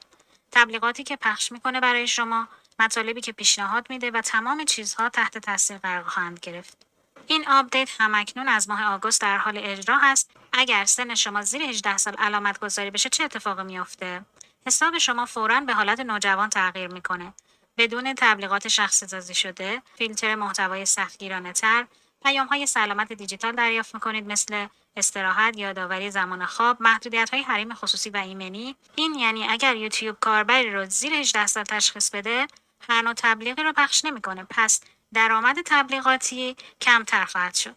تبلیغاتی که پخش میکنه برای شما، مطالبی که پیشنهاد میده و تمام چیزها تحت تاثیر قرار خواهند گرفت. این آپدیت همکنون از ماه آگوست در حال اجرا هست. اگر سن شما زیر 18 سال علامت گذاری بشه چه اتفاقی میفته؟ حساب شما فوراً به حالت نوجوان تغییر میکنه. بدون تبلیغات شخصی سازی شده، فیلتر محتوای سختگیرانه تر، پیام‌های سلامت دیجیتال دریافت میکنید مثل استراحت، یادآوری زمان خواب، محدودیت‌های حریم خصوصی و ایمنی. این یعنی اگر یوتیوب کاربری رو زیر 18 سال تشخیص بده، هر نوع تبلیغی رو پخش نمیکنه. پس درآمد تبلیغاتی کمتر خواهد شد.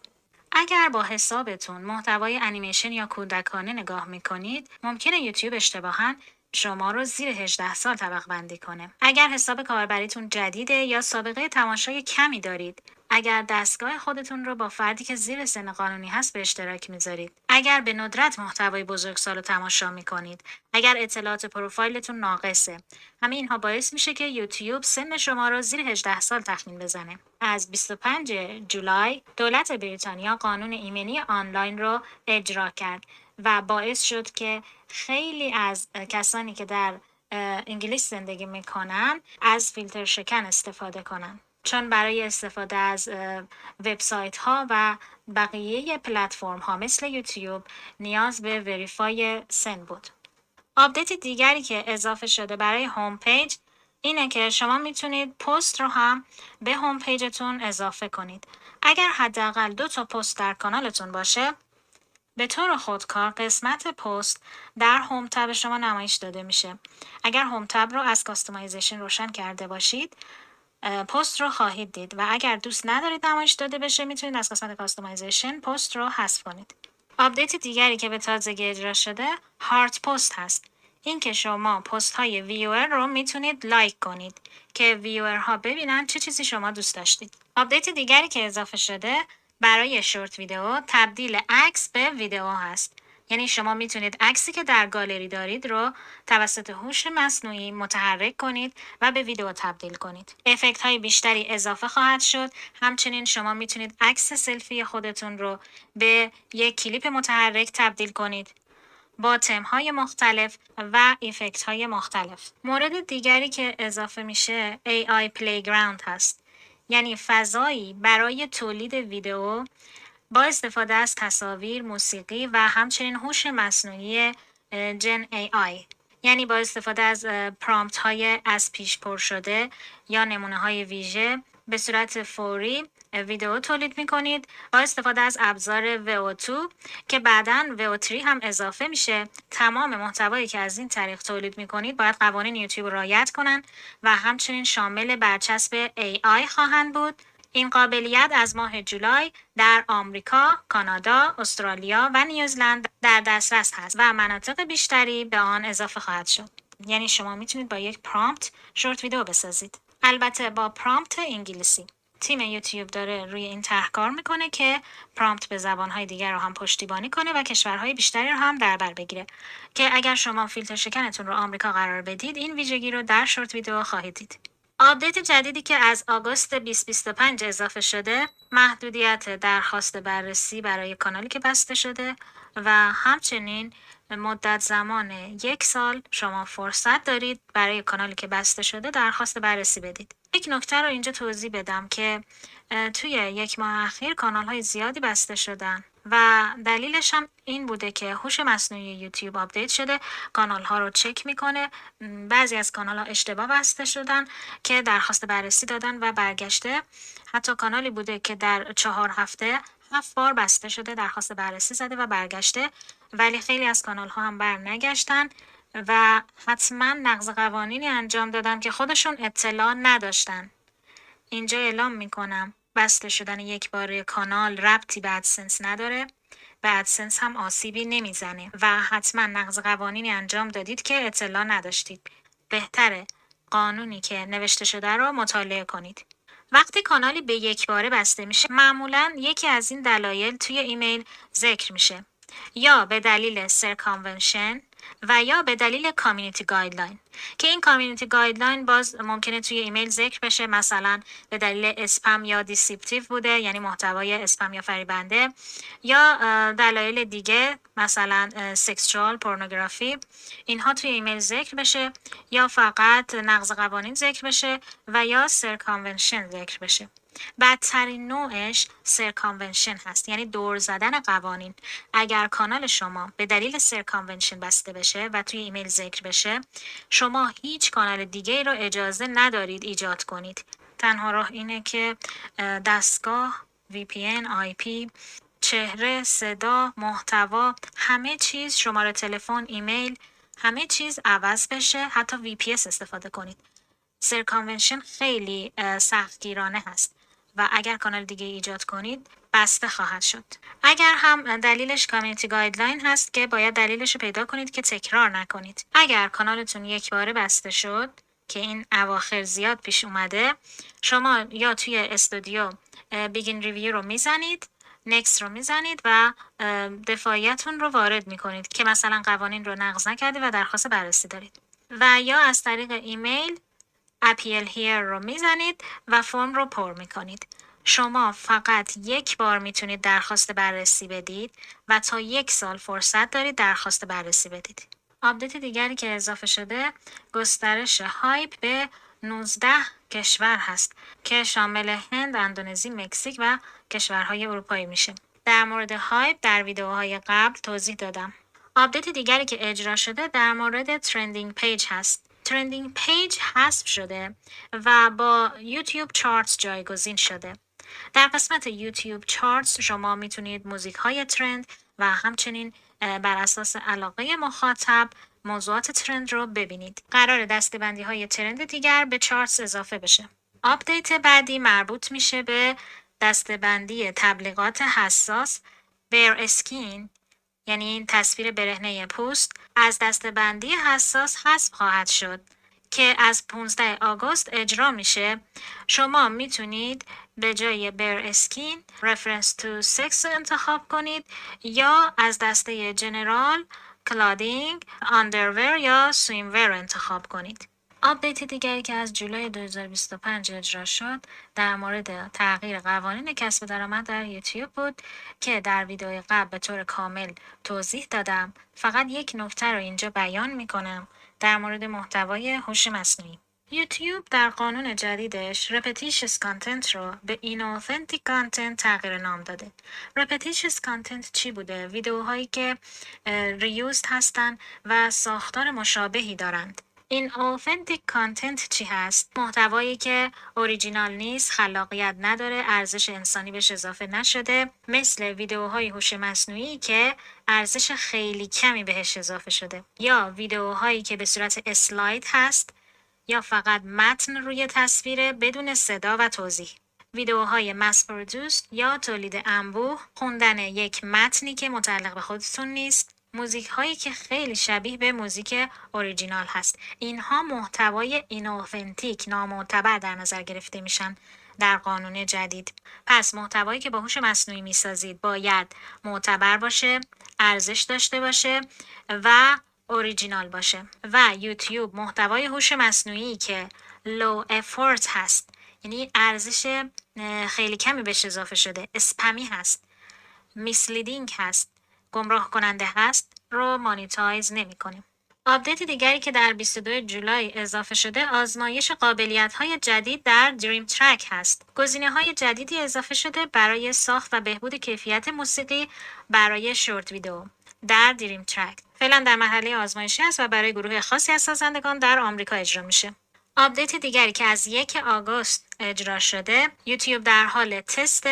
اگر با حسابتون محتوای انیمیشن یا کودکانه نگاه میکنید، ممکنه یوتیوب اشتباهاً شما رو زیر 18 سال طبقه بندی کنه. اگر حساب کاربریتون جدیده یا سابقه تماشای کمی دارید، اگر دستگاه خودتون رو با فردی که زیر سن قانونی هست به اشتراک میذارید، اگر به ندرت محتوای بزرگسال رو تماشا میکنید، اگر اطلاعات پروفایلتون ناقصه، همه اینها باعث میشه که یوتیوب سن شما رو زیر 18 سال تخمین بزنه. از 25 جولای دولت بریتانیا قانون ایمنی آنلاین رو اجرا کرد و باعث شد که خیلی از کسانی که در انگلیس زندگی میکنن از فیلتر شکن استفاده کنن، چون برای استفاده از وبسایت ها و بقیه پلتفرم ها مثل یوتیوب نیاز به وریفای سن بود. آپدیت دیگری که اضافه شده برای هوم پیج اینه که شما میتونید پست رو هم به هوم پیجتون اضافه کنید. اگر حداقل 2 تا پست در کانالتون باشه، به طور خودکار قسمت پست در هوم تب شما نمایش داده میشه. اگر هوم تب رو از کاستومایزیشن روشن کرده باشید، پست رو خواهید دید و اگر دوست ندارید نمایش داده بشه، میتونید از قسمت کاستومایزیشن پست رو حذف کنید. آپدیت دیگری که به تازگی اجرا شده هارت پست هست. این که شما پست های ویور رو میتونید لایک کنید که ویور ها ببینن چه چیزی شما دوست داشتید. آپدیت دیگری که اضافه شده برای شورت ویدیو تبدیل عکس به ویدیو هست. یعنی شما میتونید عکسی که در گالری دارید رو توسط هوش مصنوعی متحرک کنید و به ویدیو تبدیل کنید. افکت های بیشتری اضافه خواهد شد. همچنین شما میتونید عکس سلفی خودتون رو به یک کلیپ متحرک تبدیل کنید با تم‌های مختلف و افکت‌های مختلف. مورد دیگری که اضافه میشه AI Playground هست. یعنی فضایی برای تولید ویدیو با استفاده از تصاویر، موسیقی و همچنین هوش مصنوعی جن AI. یعنی با استفاده از پرامپت های از پیش پر شده یا نمونه های ویژه به صورت فوری ویدیو تولید می کنید با استفاده از ابزار VO2 که بعداً VO3 هم اضافه میشه. تمام محتوایی که از این طریق تولید می کنید باید قوانین یوتیوب رعایت کنند و همچنین شامل برچسب AI خواهند بود. این قابلیت از ماه جولای در آمریکا، کانادا، استرالیا و نیوزلند در دسترس هست و مناطق بیشتری به آن اضافه خواهد شد. یعنی شما میتونید با یک پرامپت شورت ویدیو بسازید. البته با پرامپت انگلیسی. تیم یوتیوب داره روی این طرح کار میکنه که پرامپت به زبانهای دیگر رو هم پشتیبانی کنه و کشورهای بیشتری رو هم در بر بگیره که اگر شما فیلتر شکنتون رو آمریکا قرار بدید، این ویژگی رو در شورت ویدیو خواهید دید. آپدیت جدیدی که از آگوست 2025 اضافه شده محدودیت درخواست بررسی برای کانالی که بسته شده و همچنین مدت زمان 1 سال شما فرصت دارید برای کانالی که بسته شده درخواست بررسی بدید. یک نکته رو اینجا توضیح بدم که توی 1 ماه اخیر کانال های زیادی بسته شدن و دلیلش هم این بوده که هوش مصنوعی یوتیوب آپدیت شده، کانال ها رو چک میکنه. بعضی از کانال ها اشتباه بسته شدن که درخواست بررسی دادن و برگشته. حتی کانالی بوده که در 4 هفته 7 بار بسته شده، درخواست بررسی زده و برگشته، ولی خیلی از کانال ها هم بر نگشتن و حتما نقض قوانینی انجام دادن که خودشون اطلاع نداشتن. اینجا اعلام میکنم بسته شدن یک باره کانال ربطی به ادسنس نداره، به ادسنس هم آسیبی نمیزنه و حتما نقض قوانینی انجام دادید که اطلاع نداشتید. بهتره قانونی که نوشته شده رو مطالعه کنید. وقتی کانالی به یک باره بسته میشه معمولا یکی از این دلایل توی ایمیل ذکر میشه، یا به دلیل سرکامونشن و یا به دلیل کامیونیتی گایدلاین که این کامیونیتی گایدلاین باز ممکنه توی ایمیل ذکر بشه، مثلا به دلیل اسپم یا دیسیپتیو بوده، یعنی محتوای اسپم یا فریبنده، یا دلایل دیگه مثلا سکسچوال پورنوگرافی، اینها توی ایمیل ذکر بشه، یا فقط نقض قوانین ذکر بشه و یا سرکامونشن ذکر بشه. بدترین نوعش سرکامونشن هست، یعنی دور زدن قوانین. اگر کانال شما به دلیل سرکامونشن بسته بشه و توی ایمیل ذکر بشه، شما هیچ کانال دیگه رو اجازه ندارید ایجاد کنید. تنها راه اینه که دستگاه، VPN، IP، چهره، صدا، محتوا، همه چیز، شماره تلفن، ایمیل، همه چیز عوض بشه، حتی VPS استفاده کنید. سرکامونشن خیلی سختگیرانه هست و اگر کانال دیگه ایجاد کنید بسته خواهد شد. اگر هم دلیلش کامیونیتی گایدلاین هست که باید دلیلش رو پیدا کنید که تکرار نکنید. اگر کانالتون یک باره بسته شد که این اواخر زیاد پیش اومده، شما یا توی استودیو بیگین ریویو رو میزنید، نکست رو میزنید و دفاعیتون رو وارد میکنید که مثلا قوانین رو نقض نکردید و درخواست بررسی دارید، و یا از طریق ایمیل اپیل هیر رو میزنید و فرم رو پر میکنید. شما فقط 1 بار میتونید درخواست بررسی بدید و تا 1 سال فرصت دارید درخواست بررسی بدید. آپدیت دیگری که اضافه شده گسترش هایپ به 19 کشور هست که شامل هند، اندونزی، مکزیک و کشورهای اروپایی میشه. در مورد هایپ در ویدیوهای قبل توضیح دادم. آپدیت دیگری که اجرا شده در مورد ترندینگ پیج هست. ترندینگ پیج حذف شده و با یوتیوب چارتس جایگزین شده. در قسمت یوتیوب چارتس شما میتونید موزیک های ترند و همچنین بر اساس علاقه مخاطب موضوعات ترند رو ببینید. قرار دسته‌بندی های ترند دیگر به چارتس اضافه بشه. آپدیت بعدی مربوط میشه به دسته‌بندی تبلیغات حساس بیر اسکین، یعنی تصویر برهنه پوست، از دسته‌بندی حساس حذف خواهد شد که از 15 آگوست اجرا میشه. شما میتونید به جای بیر اسکین رفرنس تو سکس انتخاب کنید یا از دسته جنرال کلادینگ، آندرور یا سویمور انتخاب کنید. آپدیت دیگری که از جولای 2025 اجرا شد در مورد تغییر قوانین کسب درآمد در یوتیوب بود که در ویدیوی قبل به طور کامل توضیح دادم. فقط یک نکته رو اینجا بیان میکنم در مورد محتوای هوش مصنوعی. یوتیوب در قانون جدیدش repetitious content رو به inauthentic content تغییر نام داده. repetitious content چی بوده؟ ویدیوهایی که ریوزد هستن و ساختار مشابهی دارند. این authentic content چی هست؟ محتوایی که اوریجینال نیست، خلاقیت نداره، ارزش انسانی بهش اضافه نشده، مثل ویدیوهای هوش مصنوعی که ارزش خیلی کمی بهش اضافه شده، یا ویدیوهایی که به صورت اسلاید هست یا فقط متن روی تصویر بدون صدا و توضیح. ویدیوهای مس پرودوس یا تولید انبوه، خوندن یک متنی که متعلق به خودتون نیست، موزیک هایی که خیلی شبیه به موزیک اوریجینال هست. اینها محتوای اینوفنتیک، نامعتبر در نظر گرفته میشن در قانون جدید. پس محتوایی که با هوش مصنوعی میسازید باید معتبر باشه، ارزش داشته باشه و اوریجینال باشه. و یوتیوب محتوای هوش مصنوعی که لو افورت هست، یعنی ارزش خیلی کمی بهش اضافه شده، اسپمی هست، میسلیدینگ هست، گمراه کننده هست رو مانیتایز نمی‌کنه. آپدیت دیگری که در 22 جولای اضافه شده آزمایش قابلیت‌های جدید در دریم ترک هست. گزینه‌های جدیدی اضافه شده برای ساخت و بهبود کیفیت موسیقی برای شورت ویدیو در دریم ترک. فعلا در مرحله آزمایشی است و برای گروه خاصی از سازندگان در آمریکا اجرا میشه. آپدیت دیگری که از 1 آگوست اجرا شده، یوتیوب در حال تست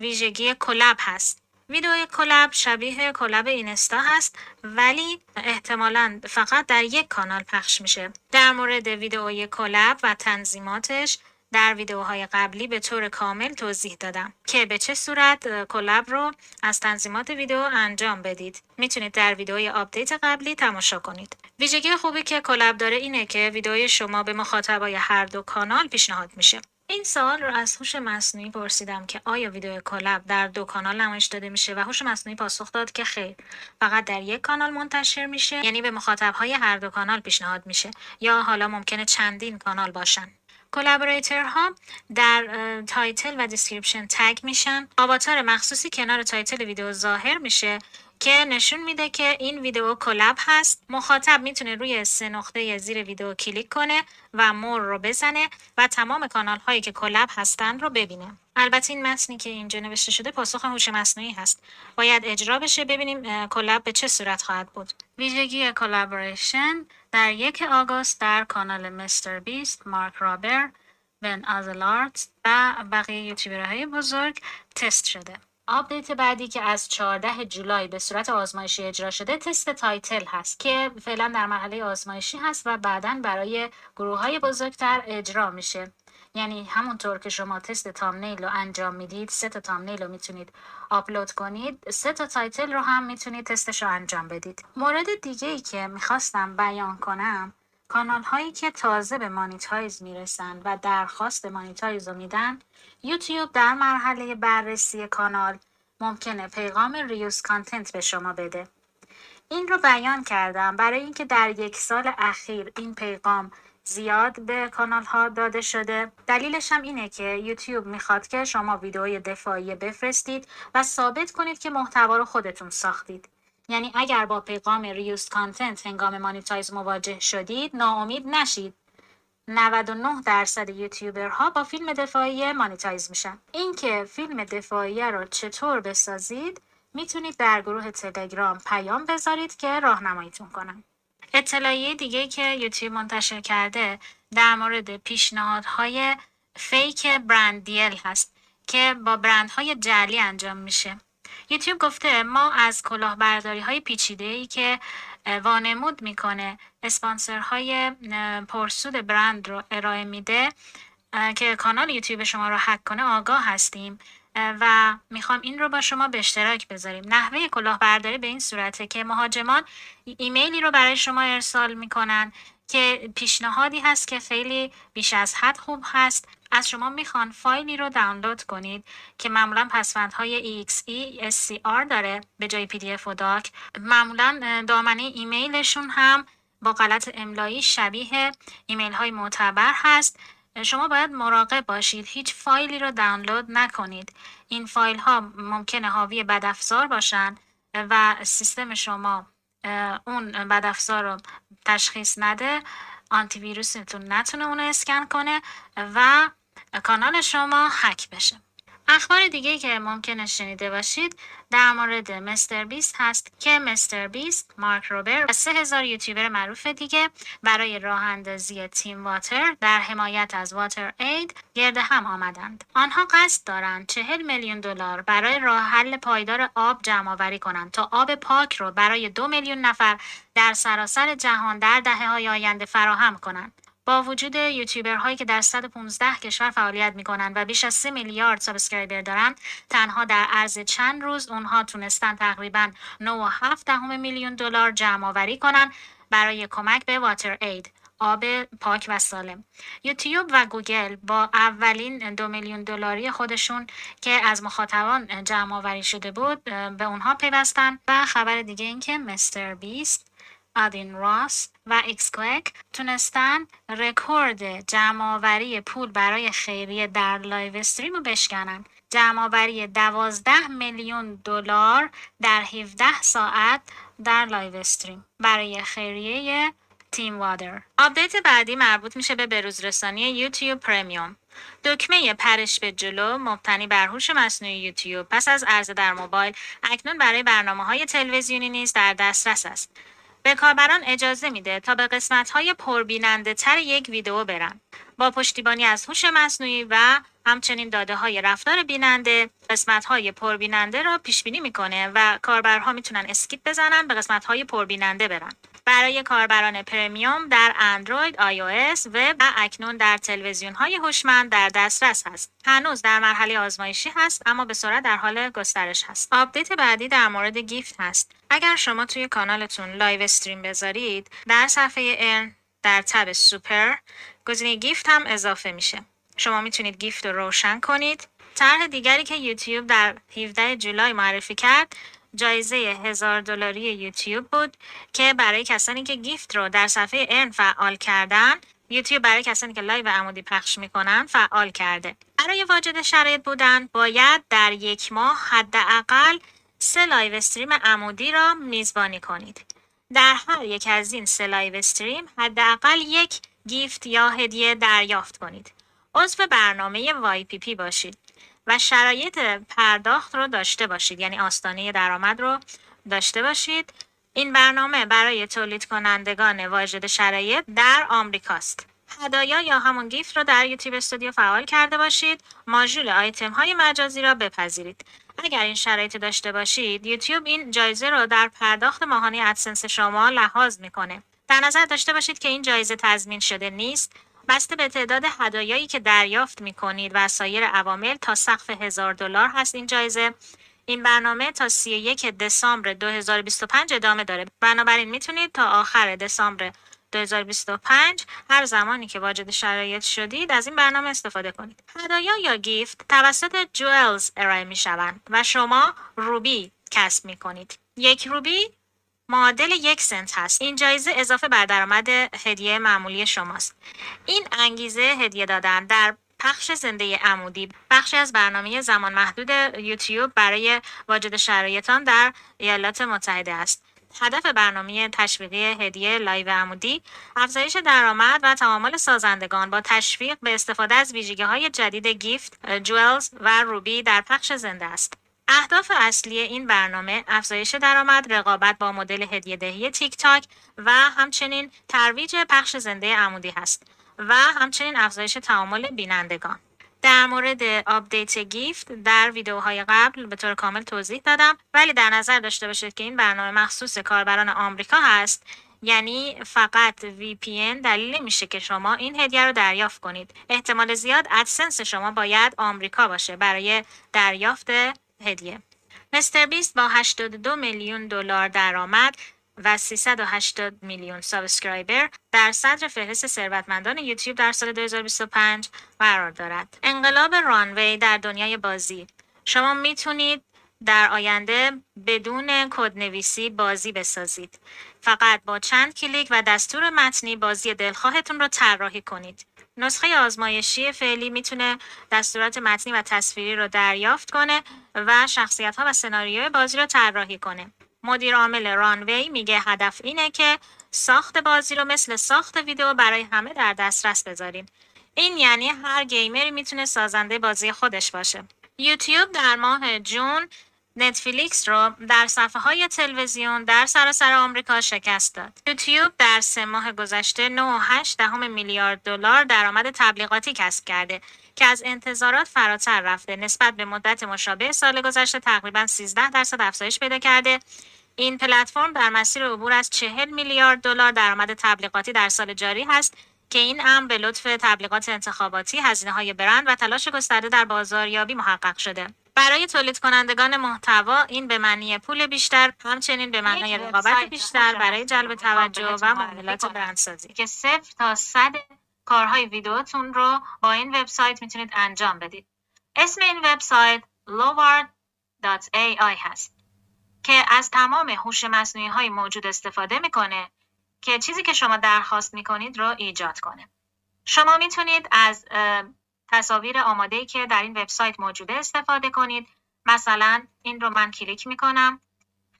ویژگی کلاب هست. ویدیو کلاب شبیه کلاب اینستا هست ولی احتمالاً فقط در یک کانال پخش میشه. در مورد ویدیوی کلاب و تنظیماتش در ویدیوهای قبلی به طور کامل توضیح دادم که به چه صورت کلاب رو از تنظیمات ویدیو انجام بدید. میتونید در ویدیوی آپدیت قبلی تماشا کنید. ویژگی خوبی که کلاب داره اینه که ویدیوی شما به مخاطبای هر دو کانال پیشنهاد میشه. این سوال رو از هوش مصنوعی پرسیدم که آیا ویدیو کلاب در 2 کانال نمایش داده میشه و هوش مصنوعی پاسخ داد که خیر، فقط در یک کانال منتشر میشه، یعنی به مخاطبهای هر 2 کانال پیشنهاد میشه یا حالا ممکنه چندین کانال باشن. کلابریتورها در تایتل و دیسکریپشن تگ میشن. آواتار مخصوصی کنار تایتل ویدیو ظاهر میشه که نشون میده که این ویدیو کلاب هست. مخاطب میتونه روی 3 نقطه زیر ویدیو کلیک کنه و مور رو بزنه و تمام کانال هایی که کلاب هستن رو ببینه. البته این متنی که اینجا نوشته شده پاسخ هوش مصنوعی هست. باید اجرا بشه ببینیم کلاب به چه صورت خواهد بود. ویژگی کلابریشن در 1 آگوست در کانال مستر بیست، مارک رابر، بن آزلارت و بقیه یوتیوبرهای بزرگ تست شده. آپدیت بعدی که از 14 جولای به صورت آزمایشی اجرا شده تست تایتل هست که فعلا در مرحله آزمایشی هست و بعداً برای گروه‌های بزرگتر اجرا میشه. یعنی همونطور که شما تست تامنیل رو انجام میدید، 3 تا تامنیل رو میتونید آپلود کنید، 3 تا تایتل رو هم میتونید تستش رو انجام بدید. مورد دیگه ای که میخواستم بیان کنم، کانال هایی که تازه به مانیتایز میرسن و درخواست مانیتایز رو میدن، یوتیوب در مرحله بررسی کانال ممکنه پیغام ریوز کانتنت به شما بده. این رو بیان کردم برای اینکه در 1 سال اخیر این پیغام زیاد به کانال ها داده شده. دلیلش هم اینه که یوتیوب میخواد که شما ویدئوی دفاعی بفرستید و ثابت کنید که محتوا رو خودتون ساختید. یعنی اگر با پیغام ریوز کانتنت هنگام مانیتایز مواجه شدید ناامید نشید. 99% یوتیوبرها با فیلم دفاعی مانیتایز میشن. اینکه فیلم دفاعی رو چطور بسازید میتونید در گروه تلگرام پیام بذارید که راهنماییتون کنم. اطلاعیه دیگه که یوتیوب منتشر کرده در مورد پیشنهادهای فیک برند دیل هست که با برندهای جعلی انجام میشه. یوتیوب گفته ما از کلاهبرداری های پیچیده ای که وانمود میکنه اسپانسرهای پرسود برند رو ارائه میده که کانال یوتیوب شما رو هک کنه آگاه هستیم و میخوام این رو با شما به اشتراک بذاریم. نحوه کلاهبرداری به این صورته که مهاجمان ایمیلی رو برای شما ارسال میکنن که پیشنهادی هست که خیلی بیش از حد خوب هست. از شما میخوان فایلی رو دانلود کنید که معمولا پسوندهای exe scr داره به جای pdf و داک. معمولا دامنه ایمیلشون هم با غلط املایی شبیه ایمیل های معتبر هست. شما باید مراقب باشید هیچ فایلی رو دانلود نکنید. این فایل ها ممکنه حاوی بدافزار باشن و سیستم شما اون بدافزار رو تشخیص نده، آنتی ویروستون نتونه اون رو اسکن کنه و کانال شما هک بشه. اخبار دیگه که ممکنه شنیده باشید در مورد مستر بیست هست که مستر بیست، مارک روبر و 3000 یوتیوبر معروف دیگه برای راه اندازی تیم واتر در حمایت از واتر اید گرد هم آمدند. آنها قصد دارند 40 میلیون دلار برای راه حل پایدار آب جمع آوری کنند تا آب پاک رو برای 2 میلیون نفر در سراسر جهان در دهه‌های آینده فراهم کنند. با وجود یوتیوبرهایی که در 115 کشور فعالیت میکنن و بیش از 3 میلیارد سابسکرایبر دارن، تنها در عرض چند روز اونها تونستن تقریباً 9.7 میلیون دلار جمع آوری کنن برای کمک به واتر اید، آب پاک و سالم. یوتیوب و گوگل با اولین 2 میلیون دلاری خودشون که از مخاطبان جمع آوری شده بود به اونها پیوستن. و خبر دیگه این که مستر بیست، آدین راس و ایکسکوک تونستن رکورد جمع‌آوری پول برای خیریه در لایو استریم رو بشکنن. جمع‌آوری 12 میلیون دلار در 17 ساعت در لایو استریم برای خیریه تیم وادر. آپدیت بعدی مربوط میشه به بروزرسانی یوتیوب پرمیوم. دکمه پرش به جلو مبتنی بر هوش مصنوعی یوتیوب پس از عرضه در موبایل اکنون برای برنامه‌های تلویزیونی نیز در دسترس است. به کاربران اجازه میده تا به قسمت‌های پربیننده تر یک ویدیو برن. با پشتیبانی از هوش مصنوعی و همچنین داده‌های رفتار بیننده، قسمت‌های پربیننده را پیش بینی میکنه و کاربرها میتونن اسکیپ بزنن به قسمت‌های پربیننده برن. برای کاربران پرمیوم در اندروید، iOS، وب و اکنون در تلویزیون‌های هوشمند در دسترس هست. هنوز در مرحله آزمایشی هست اما به سرعت در حال گسترش هست. آپدیت بعدی در مورد گیفت هست. اگر شما توی کانالتون لایو استریم بذارید، در صفحه ارن در تب سوپر گزینه گیفت هم اضافه میشه. شما میتونید گیفت رو روشن کنید. طرح دیگری که یوتیوب در 17 جولای معرفی کرد جایزه 1000 دلاری یوتیوب بود که برای کسانی که گیفت رو در صفحه ارن فعال کردن، یوتیوب برای کسانی که لایو عمودی پخش میکنن فعال کرده. برای واجد شرایط بودن باید در یک ماه حداقل 3 لایو استریم عمودی را میزبانی کنید. در هر یک از این 3 لایو استریم حداقل یک گیفت یا هدیه دریافت کنید. عضو برنامه YPP باشید و شرایط پرداخت رو داشته باشید، یعنی آستانه درآمد رو داشته باشید. این برنامه برای تولید کنندگان واجد شرایط در آمریکاست. هدایا یا همون گیفت رو در یوتیوب استودیو فعال کرده باشید. ماژول آیتم های مجازی را بپذیرید. اگر این شرایط داشته باشید، یوتیوب این جایزه رو در پرداخت ماهانه ادسنس شما لحاظ میکنه. در نظر داشته باشید که این جایزه تضمین شده نیست. بسته به تعداد هدایایی که دریافت میکنید و سایر عوامل تا سقف 1000 دلار هست این جایزه. این برنامه تا 31 دسامبر 2025 ادامه داره. بنابراین میتونید تا آخر دسامبر 2025 هر زمانی که واجد شرایط شدید از این برنامه استفاده کنید. هدایا یا گیفت توسط جوئلز ارائه می شوند و شما روبی کسب می کنید. یک روبی معادل 1 سنت هست. این جایزه اضافه بر درآمد هدیه معمولی شماست. این انگیزه هدیه دادن در پخش زنده عمودی بخشی از برنامه زمان محدود یوتیوب برای واجد شرایطان در ایالات متحده است. هدف برنامه تشویقی هدیه لایو عمودی، افزایش درآمد و تعامل سازندگان با تشویق به استفاده از ویژگی‌های جدید گیفت، جوئلز و روبی در پخش زنده است. اهداف اصلی این برنامه افزایش درآمد، رقابت با مدل هدیه‌دهی تیک تاک و همچنین ترویج پخش زنده عمودی است و همچنین افزایش تعامل بینندگان. در مورد آپدیت گیفت در ویدیوهای قبل به طور کامل توضیح دادم، ولی در نظر داشته باشید که این برنامه مخصوص کاربران آمریکا هست، یعنی فقط VPN دلیل نمیشه که شما این هدیه رو دریافت کنید. احتمال زیاد ادسنس شما باید آمریکا باشه برای دریافت هدیه. مستر بیست با 82 میلیون دلار درآمد و 380 میلیون سابسکرایبر در صدر فهرست ثروتمندان یوتیوب در سال 2025 قرار دارد. انقلاب رانوی در دنیای بازی. شما میتونید در آینده بدون کدنویسی بازی بسازید. فقط با چند کلیک و دستور متنی بازی دلخواهتون رو طراحی کنید. نسخه آزمایشی فعلی میتونه دستورات متنی و تصویری رو دریافت کنه و شخصیت‌ها و سناریوی بازی رو طراحی کنه. مدیر عامل رانوی میگه هدف اینه که ساخت بازی رو مثل ساخت ویدیو برای همه در دسترس بذاریم. این یعنی هر گیمری میتونه سازنده بازی خودش باشه. یوتیوب در ماه جون نتفلیکس رو در صفحه‌های تلویزیون در سراسر آمریکا شکست داد. یوتیوب در 3 ماه گذشته 9.8 میلیارد دلار درآمد تبلیغاتی کسب کرده که از انتظارات فراتر رفته. نسبت به مدت مشابه سال گذشته تقریباً 13% افزایش پیدا کرده. این پلتفرم در مسیر عبور از 40 میلیارد دلار درآمد تبلیغاتی در سال جاری هست که این امر به لطف تبلیغات انتخاباتی، هزینه‌های برند و تلاش گسترده در بازاریابی محقق شده. برای تولید کنندگان محتوا این به معنی پول بیشتر، همچنین به معنای رقابت بیشتر برای جلب توجه و معاملات برندسازی که 0 تا 100 کارهای ویدیوتون رو با این وبسایت میتونید انجام بدید. اسم این وبسایت lovard.ai هست که از تمام هوش مصنوعی های موجود استفاده میکنه که چیزی که شما درخواست میکنید رو ایجاد کنه. شما میتونید از تصاویر آماده‌ای که در این وبسایت موجوده استفاده کنید. مثلا این رو من کلیک میکنم.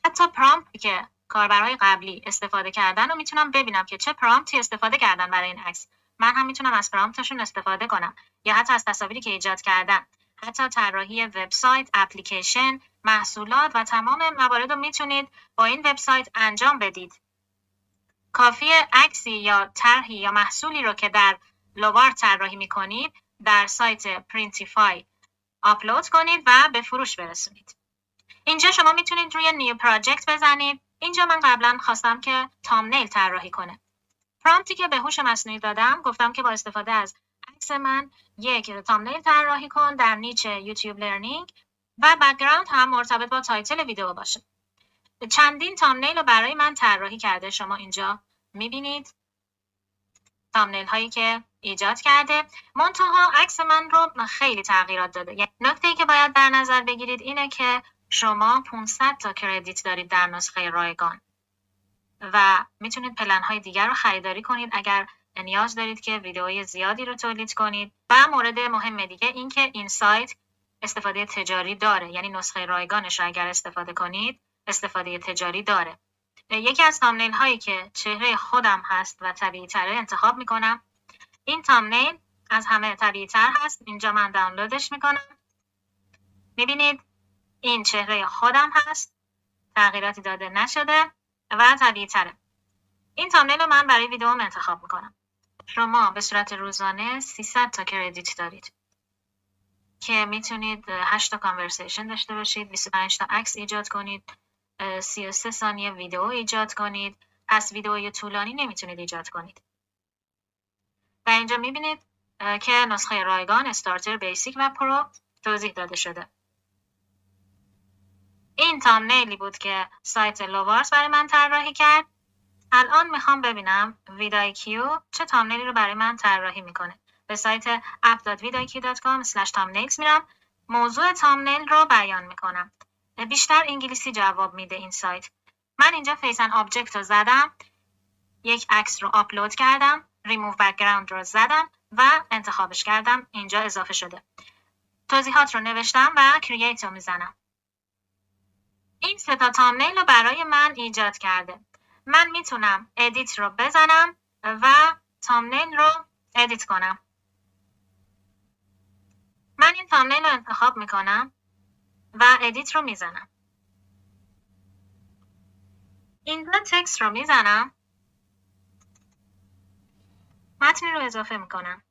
حتی پرامپتی که کاربرای قبلی استفاده کردن رو میتونم ببینم که چه پرامپتی استفاده کردن برای این عکس. من هم میتونم از پرامپتشون استفاده کنم یا حتی از تصاویری که ایجاد کردن. حتی طراحی وبسایت، اپلیکیشن، محصولات و تمام موارد رو میتونید با این وبسایت انجام بدید. کافیه عکسی یا طرحی یا محصولی رو که در لوارد طراحی میکنید در سایت پرینتیفای آپلود کنید و به فروش برسونید. اینجا شما میتونید روی نیو پراجکت بزنید. اینجا من قبلا خواستم که تامنیل طراحی کنه. پرامپتی که به هوش مصنوعی دادم گفتم که با استفاده از عکس من یک تامنیل طراحی کن در نیچ یوتیوب لرنینگ و بک‌گراند هم مرتبط با تایتل ویدیو باشه. چندین تامنیل رو برای من طراحی کرده. شما اینجا میبینید تامنیل هایی که ایجاد کرده. منتها عکس من رو خیلی تغییرات داده. یعنی نکته‌ای که باید در نظر بگیرید اینه که شما 500 تا کردیت دارید در نسخه رایگان و میتونید پلن های دیگر رو خریداری کنید اگر نیاز دارید که ویدئوی زیادی رو تولید کنید. و مورد مهم دیگه این که این سایت استفاده تجاری داره، یعنی نسخه رایگانش رو اگر استفاده کنید استفاده تجاری داره. یکی از تامنیل هایی که چهره خودم هست و طبیعی تره انتخاب میکنم. این تامنیل از همه طبیعی تر هست. اینجا من دانلودش میکنم. میبینید این چهره خودم هست، تغییراتی داده نشده و طبیعی تره. این تامنیل رو من برای ویدیوم انتخاب میکنم. شما به صورت روزانه 300 تا کردیت دارید که میتونید 8 تا کانورسیشن داشته باشید، 25 تا عکس ایجاد کنید، 33 ثانیه ویدیو ایجاد کنید. پس ویدیوی طولانی نمیتونید ایجاد کنید. و اینجا میبینید که نسخه رایگان، استارتر، بیسیک و پرو توضیح داده شده. این تامنیلی بود که سایت لوارز برای من طراحی کرد. الان میخوام ببینم vidIQ چه تامنیلی رو برای من طراحی میکنه. به سایت app.vidIQ.com/thumbnails میرم. موضوع تامنیل رو بیان میکنم. بیشتر انگلیسی جواب میده این سایت. من اینجا فیس اند آبجکت رو زدم. یک عکس رو آپلود کردم. ریموو بک‌گراند رو زدم و انتخابش کردم. اینجا اضافه شده. توضیحات رو نوشتم و کرییت رو میزنم. این 3 تا تامنیل رو برای من ایجاد کرده. من میتونم ادیت رو بزنم و تامنیل رو ادیت کنم. من این تامنیل رو انتخاب میکنم و ادیت رو میزنم. اینجا تکست رو میزنم. متنی رو اضافه میکنم.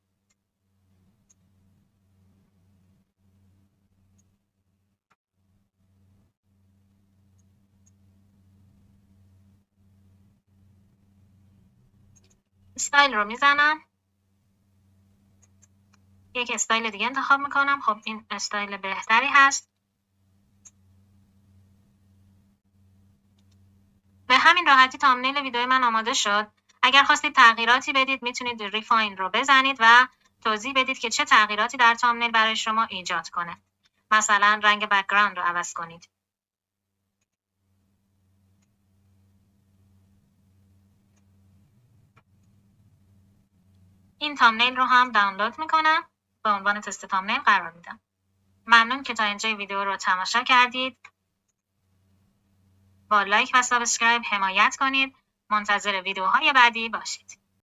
استایل رو میزنم. یک استایل دیگه انتخاب میکنم. خب این استایل بهتری هست. به همین راحتی تامنیل ویدیو من آماده شد. اگر خواستید تغییراتی بدید میتونید ریفاین رو بزنید و توضیح بدید که چه تغییراتی در تامنیل برای شما ایجاد کنه. مثلا رنگ بک‌گراند رو عوض کنید. این تامنیل رو هم دانلود میکنم. به عنوان تست تامنیل قرار میدم. ممنون که تا اینجای ویدیو رو تماشا کردید. با لایک و سابسکرایب حمایت کنید. منتظر ویدیوهای بعدی باشید.